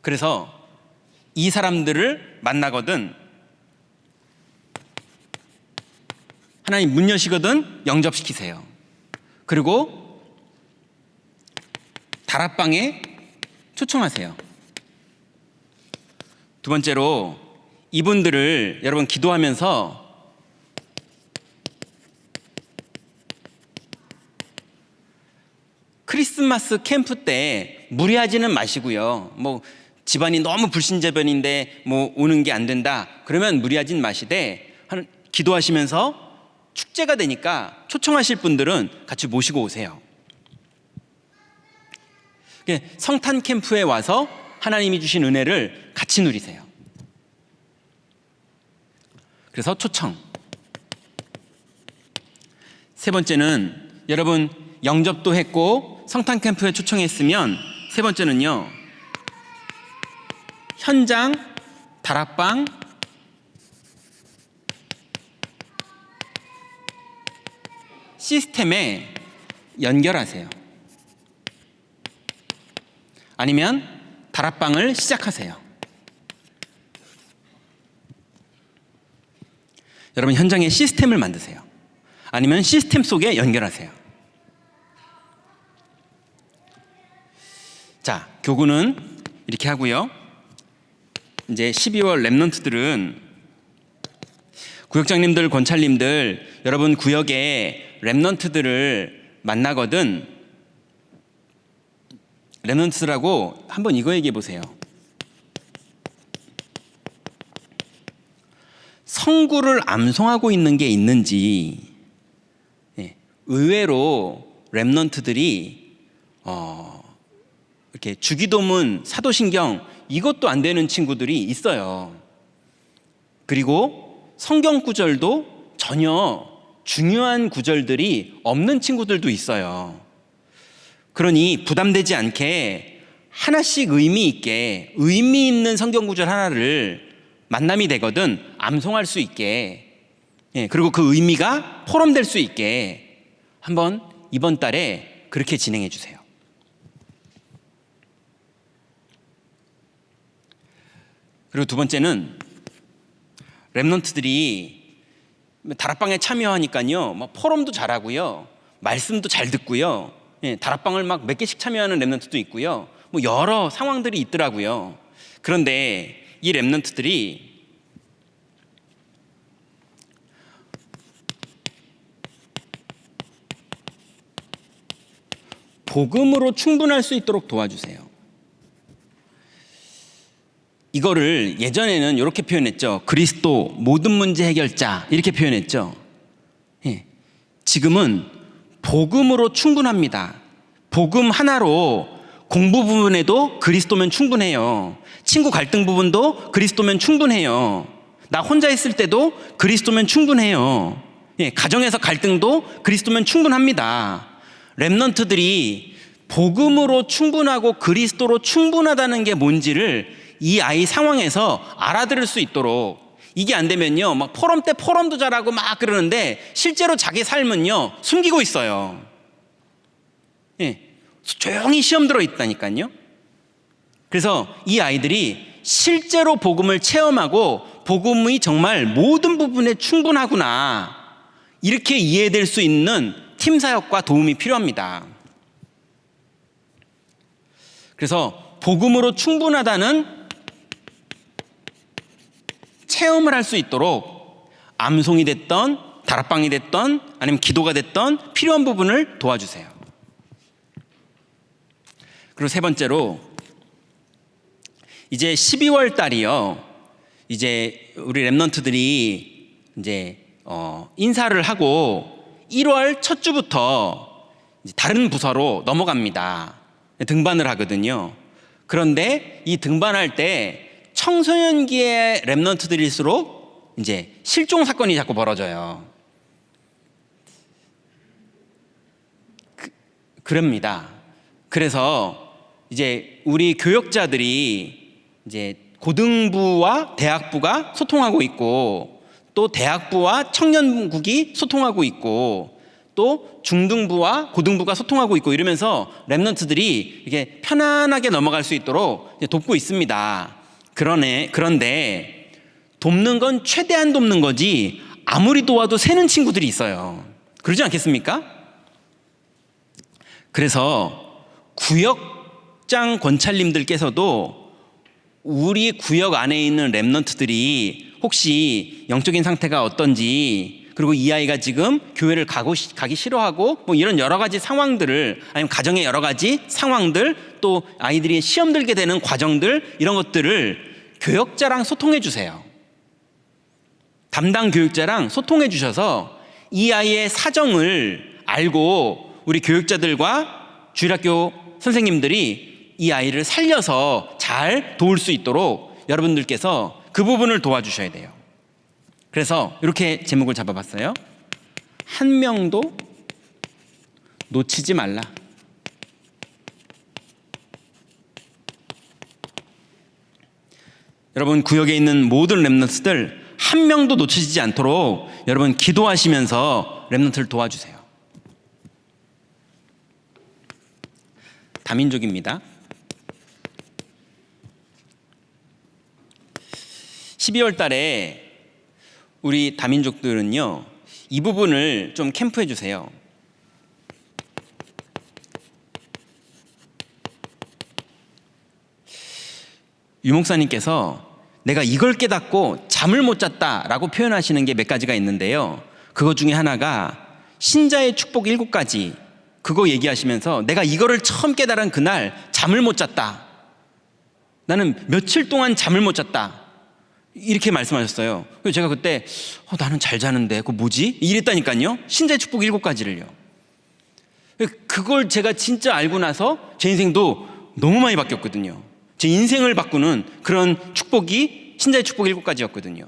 [SPEAKER 1] 그래서 이 사람들을 만나거든, 하나님 문 여시거든 영접시키세요. 그리고 다락방에 초청하세요. 두 번째로 이분들을 여러분 기도하면서 크리스마스 캠프 때 무리하지는 마시고요. 뭐 집안이 너무 불신자변인데 뭐 오는 게 안 된다 그러면 무리하진 마시되 기도하시면서 축제가 되니까 초청하실 분들은 같이 모시고 오세요. 성탄 캠프에 와서 하나님이 주신 은혜를 같이 누리세요. 그래서 초청. 세 번째는 여러분 영접도 했고 성탄 캠프에 초청했으면 세 번째는요, 현장 다락방 시스템에 연결하세요. 아니면 다락방을 시작하세요. 여러분 현장에 시스템을 만드세요. 아니면 시스템 속에 연결하세요. 자, 교구는 이렇게 하고요. 이제 12월 렘넌트들은 구역장님들, 권찰님들, 여러분 구역에 렘넌트들을 만나거든 렘넌트라고 한번 이거 얘기해 보세요. 성구를 암송하고 있는 게 있는지. 의외로 렘넌트들이 이렇게 주기도문, 사도신경 이것도 안 되는 친구들이 있어요. 그리고 성경 구절도 전혀 중요한 구절들이 없는 친구들도 있어요. 그러니 부담되지 않게 하나씩 의미 있게 의미 있는 성경 구절 하나를 만남이 되거든 암송할 수 있게, 그리고 그 의미가 포럼될 수 있게 한번 이번 달에 그렇게 진행해 주세요. 그리고 두 번째는 렘넌트들이 다락방에 참여하니까요, 뭐 포럼도 잘하고요, 말씀도 잘 듣고요, 다락방을 막 몇 개씩 참여하는 렘넌트도 있고요, 뭐 여러 상황들이 있더라고요. 그런데 이 렘넌트들이 복음으로 충분할 수 있도록 도와주세요. 이거를 예전에는 이렇게 표현했죠. 그리스도 모든 문제 해결자 이렇게 표현했죠. 지금은 복음으로 충분합니다. 복음 하나로 공부 부분에도 그리스도면 충분해요. 친구 갈등 부분도 그리스도면 충분해요. 나 혼자 있을 때도 그리스도면 충분해요. 가정에서 갈등도 그리스도면 충분합니다. 렘넌트들이 복음으로 충분하고 그리스도로 충분하다는 게 뭔지를 이 아이 상황에서 알아들을 수 있도록, 이게 안 되면요 막 포럼 때 포럼도 잘하고 막 그러는데 실제로 자기 삶은요 숨기고 있어요. 예, 조용히 시험 들어 있다니까요. 그래서 이 아이들이 실제로 복음을 체험하고 복음이 정말 모든 부분에 충분하구나 이렇게 이해될 수 있는 팀 사역과 도움이 필요합니다. 그래서 복음으로 충분하다는 체험을 할 수 있도록 암송이 됐던 다락방이 됐던 아니면 기도가 됐던 필요한 부분을 도와주세요. 그리고 세 번째로, 이제 12월 달이요, 이제 우리 랩넌트들이 이제 인사를 하고 1월 첫 주부터 이제 다른 부서로 넘어갑니다. 등반을 하거든요. 그런데 이 등반할 때 청소년기의 랩넌트들일수록 이제 실종 사건이 자꾸 벌어져요. 그럽니다. 그래서 이제 우리 교역자들이 이제 고등부와 대학부가 소통하고 있고, 또 대학부와 청년국이 소통하고 있고, 또 중등부와 고등부가 소통하고 있고, 이러면서 랩넌트들이 이게 편안하게 넘어갈 수 있도록 돕고 있습니다. 그런데 돕는 건 최대한 돕는 거지 아무리 도와도 새는 친구들이 있어요. 그러지 않겠습니까? 그래서 구역장 권찰님들께서도 우리 구역 안에 있는 랩넌트들이 혹시 영적인 상태가 어떤지, 그리고 이 아이가 지금 교회를 가기 싫어하고 뭐 이런 여러 가지 상황들을, 아니면 가정의 여러 가지 상황들, 또 아이들이 시험 들게 되는 과정들, 이런 것들을 교역자랑 소통해 주세요. 담당 교육자랑 소통해 주셔서 이 아이의 사정을 알고 우리 교육자들과 주일학교 선생님들이 이 아이를 살려서 잘 도울 수 있도록 여러분들께서 그 부분을 도와주셔야 돼요. 그래서 이렇게 제목을 잡아봤어요. 한 명도 놓치지 말라. 여러분, 구역에 있는 모든 랩넌트들 한 명도 놓치지 않도록 여러분 기도하시면서 랩넌트를 도와주세요. 다민족입니다. 12월 달에 우리 다민족들은요, 이 부분을 좀 캠프해 주세요. 유 목사님께서 내가 이걸 깨닫고 잠을 못 잤다라고 표현하시는 게 몇 가지가 있는데요, 그거 중에 하나가 신자의 축복 7가지, 그거 얘기하시면서 내가 이거를 처음 깨달은 그날 잠을 못 잤다, 나는 며칠 동안 잠을 못 잤다, 이렇게 말씀하셨어요. 그래서 제가 그때 나는 잘 자는데 그거 뭐지? 이랬다니까요. 신자의 축복 7가지를요. 그걸 제가 진짜 알고 나서 제 인생도 너무 많이 바뀌었거든요. 제 인생을 바꾸는 그런 축복이 신자의 축복 7가지였거든요.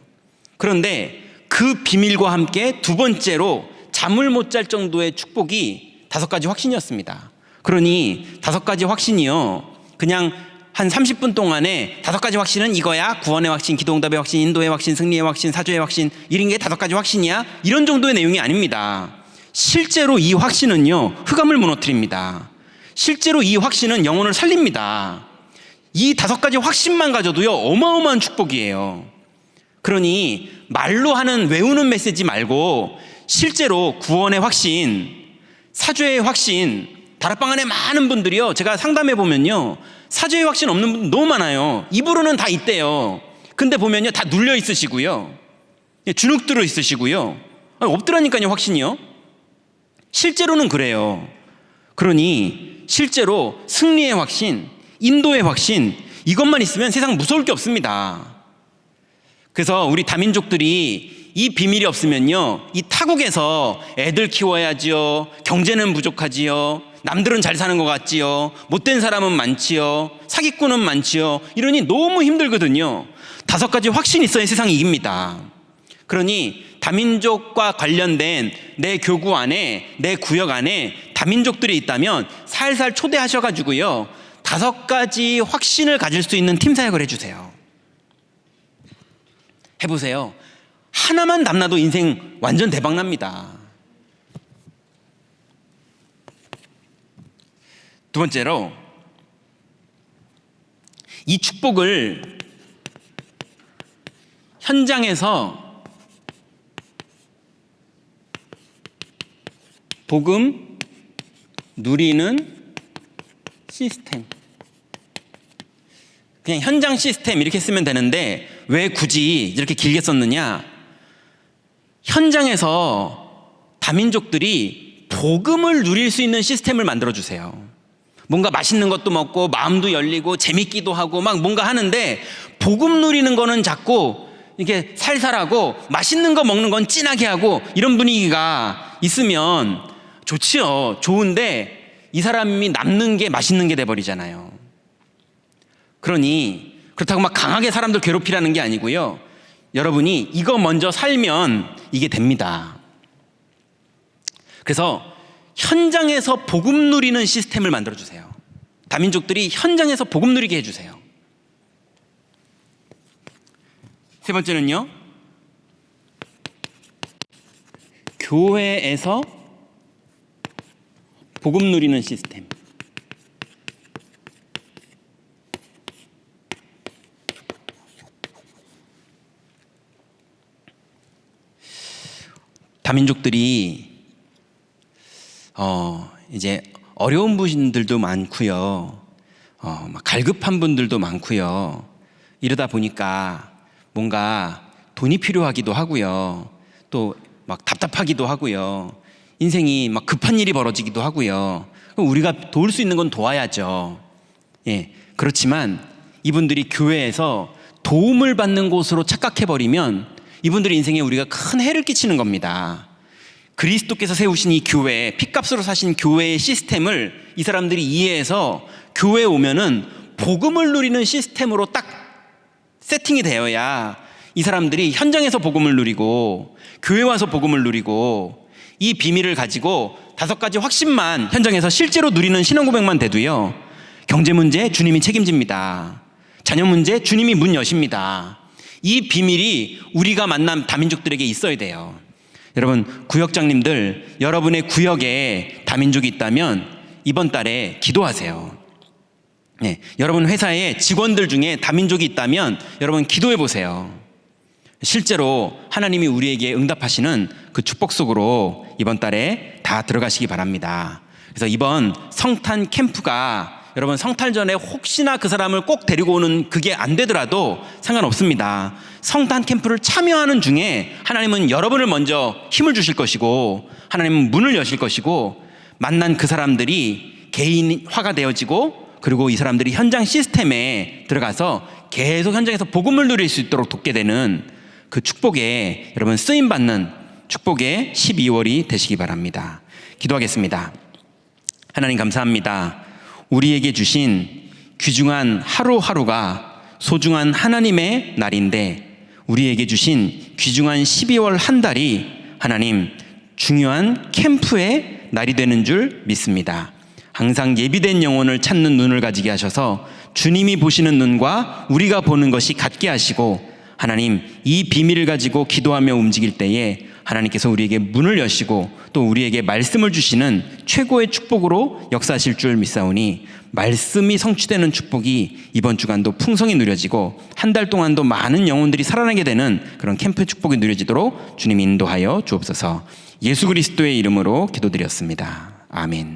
[SPEAKER 1] 그런데 그 비밀과 함께 두 번째로 잠을 못 잘 정도의 축복이 5가지 확신이었습니다. 그러니 5가지 확신이요, 그냥 한 30분 동안에 5가지 확신은 이거야, 구원의 확신, 기도응답의 확신, 인도의 확신, 승리의 확신, 사죄의 확신, 이런 게 5가지 확신이야, 이런 정도의 내용이 아닙니다. 실제로 이 확신은요, 흑암을 무너뜨립니다. 실제로 이 확신은 영혼을 살립니다. 이 5가지 확신만 가져도요 어마어마한 축복이에요. 그러니 말로 하는 외우는 메시지 말고 실제로 구원의 확신, 사죄의 확신, 다락방 안에 많은 분들이요, 제가 상담해 보면요 사죄의 확신 없는 분 너무 많아요. 입으로는 다 있대요. 근데 보면요 다 눌려 있으시고요, 주눅 들어 있으시고요, 없더라니까요 확신이요. 실제로는 그래요. 그러니 실제로 승리의 확신, 인도의 확신, 이것만 있으면 세상 무서울 게 없습니다. 그래서 우리 다민족들이 이 비밀이 없으면요, 이 타국에서 애들 키워야지요, 경제는 부족하지요, 남들은 잘 사는 것 같지요, 못된 사람은 많지요, 사기꾼은 많지요, 이러니 너무 힘들거든요. 5가지 확신이 있어야 세상이 이깁니다. 그러니 다민족과 관련된 내 교구 안에, 내 구역 안에 다민족들이 있다면 살살 초대하셔가지고요, 5가지 확신을 가질 수 있는 팀 사역을 해주세요. 해보세요. 하나만 담나도 인생 완전 대박납니다. 두 번째로, 이 축복을 현장에서 복음 누리는 시스템. 그냥 현장 시스템 이렇게 쓰면 되는데 왜 굳이 이렇게 길게 썼느냐? 현장에서 다민족들이 복음을 누릴 수 있는 시스템을 만들어주세요. 뭔가 맛있는 것도 먹고 마음도 열리고 재밌기도 하고 막 뭔가 하는데, 복음 누리는 거는 자꾸 이렇게 살살하고 맛있는 거 먹는 건 진하게 하고 이런 분위기가 있으면 좋지요. 좋은데 이 사람이 남는 게 맛있는 게 돼버리잖아요. 그러니 그렇다고 막 강하게 사람들 괴롭히라는 게 아니고요. 여러분이 이거 먼저 살면 이게 됩니다. 그래서 현장에서 복음 누리는 시스템을 만들어주세요. 다민족들이 현장에서 복음 누리게 해주세요. 세 번째는요, 교회에서 복음 누리는 시스템. 다민족들이 이제 어려운 분들도 많고요, 막 갈급한 분들도 많고요. 이러다 보니까 뭔가 돈이 필요하기도 하고요, 또 막 답답하기도 하고요, 인생이 막 급한 일이 벌어지기도 하고요. 그럼 우리가 도울 수 있는 건 도와야죠. 예, 그렇지만 이분들이 교회에서 도움을 받는 곳으로 착각해버리면 이분들의 인생에 우리가 큰 해를 끼치는 겁니다. 그리스도께서 세우신 이 교회, 핏값으로 사신 교회의 시스템을 이 사람들이 이해해서 교회에 오면은 복음을 누리는 시스템으로 딱 세팅이 되어야 이 사람들이 현장에서 복음을 누리고 교회 와서 복음을 누리고, 이 비밀을 가지고 5가지 확신만 현장에서 실제로 누리는 신앙고백만 돼도요, 경제 문제 주님이 책임집니다. 자녀 문제 주님이 문 여십니다. 이 비밀이 우리가 만난 다민족들에게 있어야 돼요. 여러분, 구역장님들, 여러분의 구역에 다민족이 있다면 이번 달에 기도하세요. 네, 여러분 회사에 직원들 중에 다민족이 있다면 여러분 기도해 보세요. 실제로 하나님이 우리에게 응답하시는 그 축복 속으로 이번 달에 다 들어가시기 바랍니다. 그래서 이번 성탄 캠프가 여러분 성탄 전에 혹시나 그 사람을 꼭 데리고 오는 그게 안 되더라도 상관없습니다. 성탄 캠프를 참여하는 중에 하나님은 여러분을 먼저 힘을 주실 것이고, 하나님은 문을 여실 것이고, 만난 그 사람들이 개인화가 되어지고, 그리고 이 사람들이 현장 시스템에 들어가서 계속 현장에서 복음을 누릴 수 있도록 돕게 되는 그 축복에 여러분 쓰임받는 축복의 12월이 되시기 바랍니다. 기도하겠습니다. 하나님 감사합니다. 우리에게 주신 귀중한 하루하루가 소중한 하나님의 날인데, 우리에게 주신 귀중한 12월 한 달이 하나님 중요한 캠프의 날이 되는 줄 믿습니다. 항상 예비된 영혼을 찾는 눈을 가지게 하셔서 주님이 보시는 눈과 우리가 보는 것이 같게 하시고, 하나님 이 비밀을 가지고 기도하며 움직일 때에 하나님께서 우리에게 문을 여시고 또 우리에게 말씀을 주시는 최고의 축복으로 역사하실 줄 믿사오니, 말씀이 성취되는 축복이 이번 주간도 풍성히 누려지고 한 달 동안도 많은 영혼들이 살아나게 되는 그런 캠프 축복이 누려지도록 주님 인도하여 주옵소서. 예수 그리스도의 이름으로 기도드렸습니다. 아멘.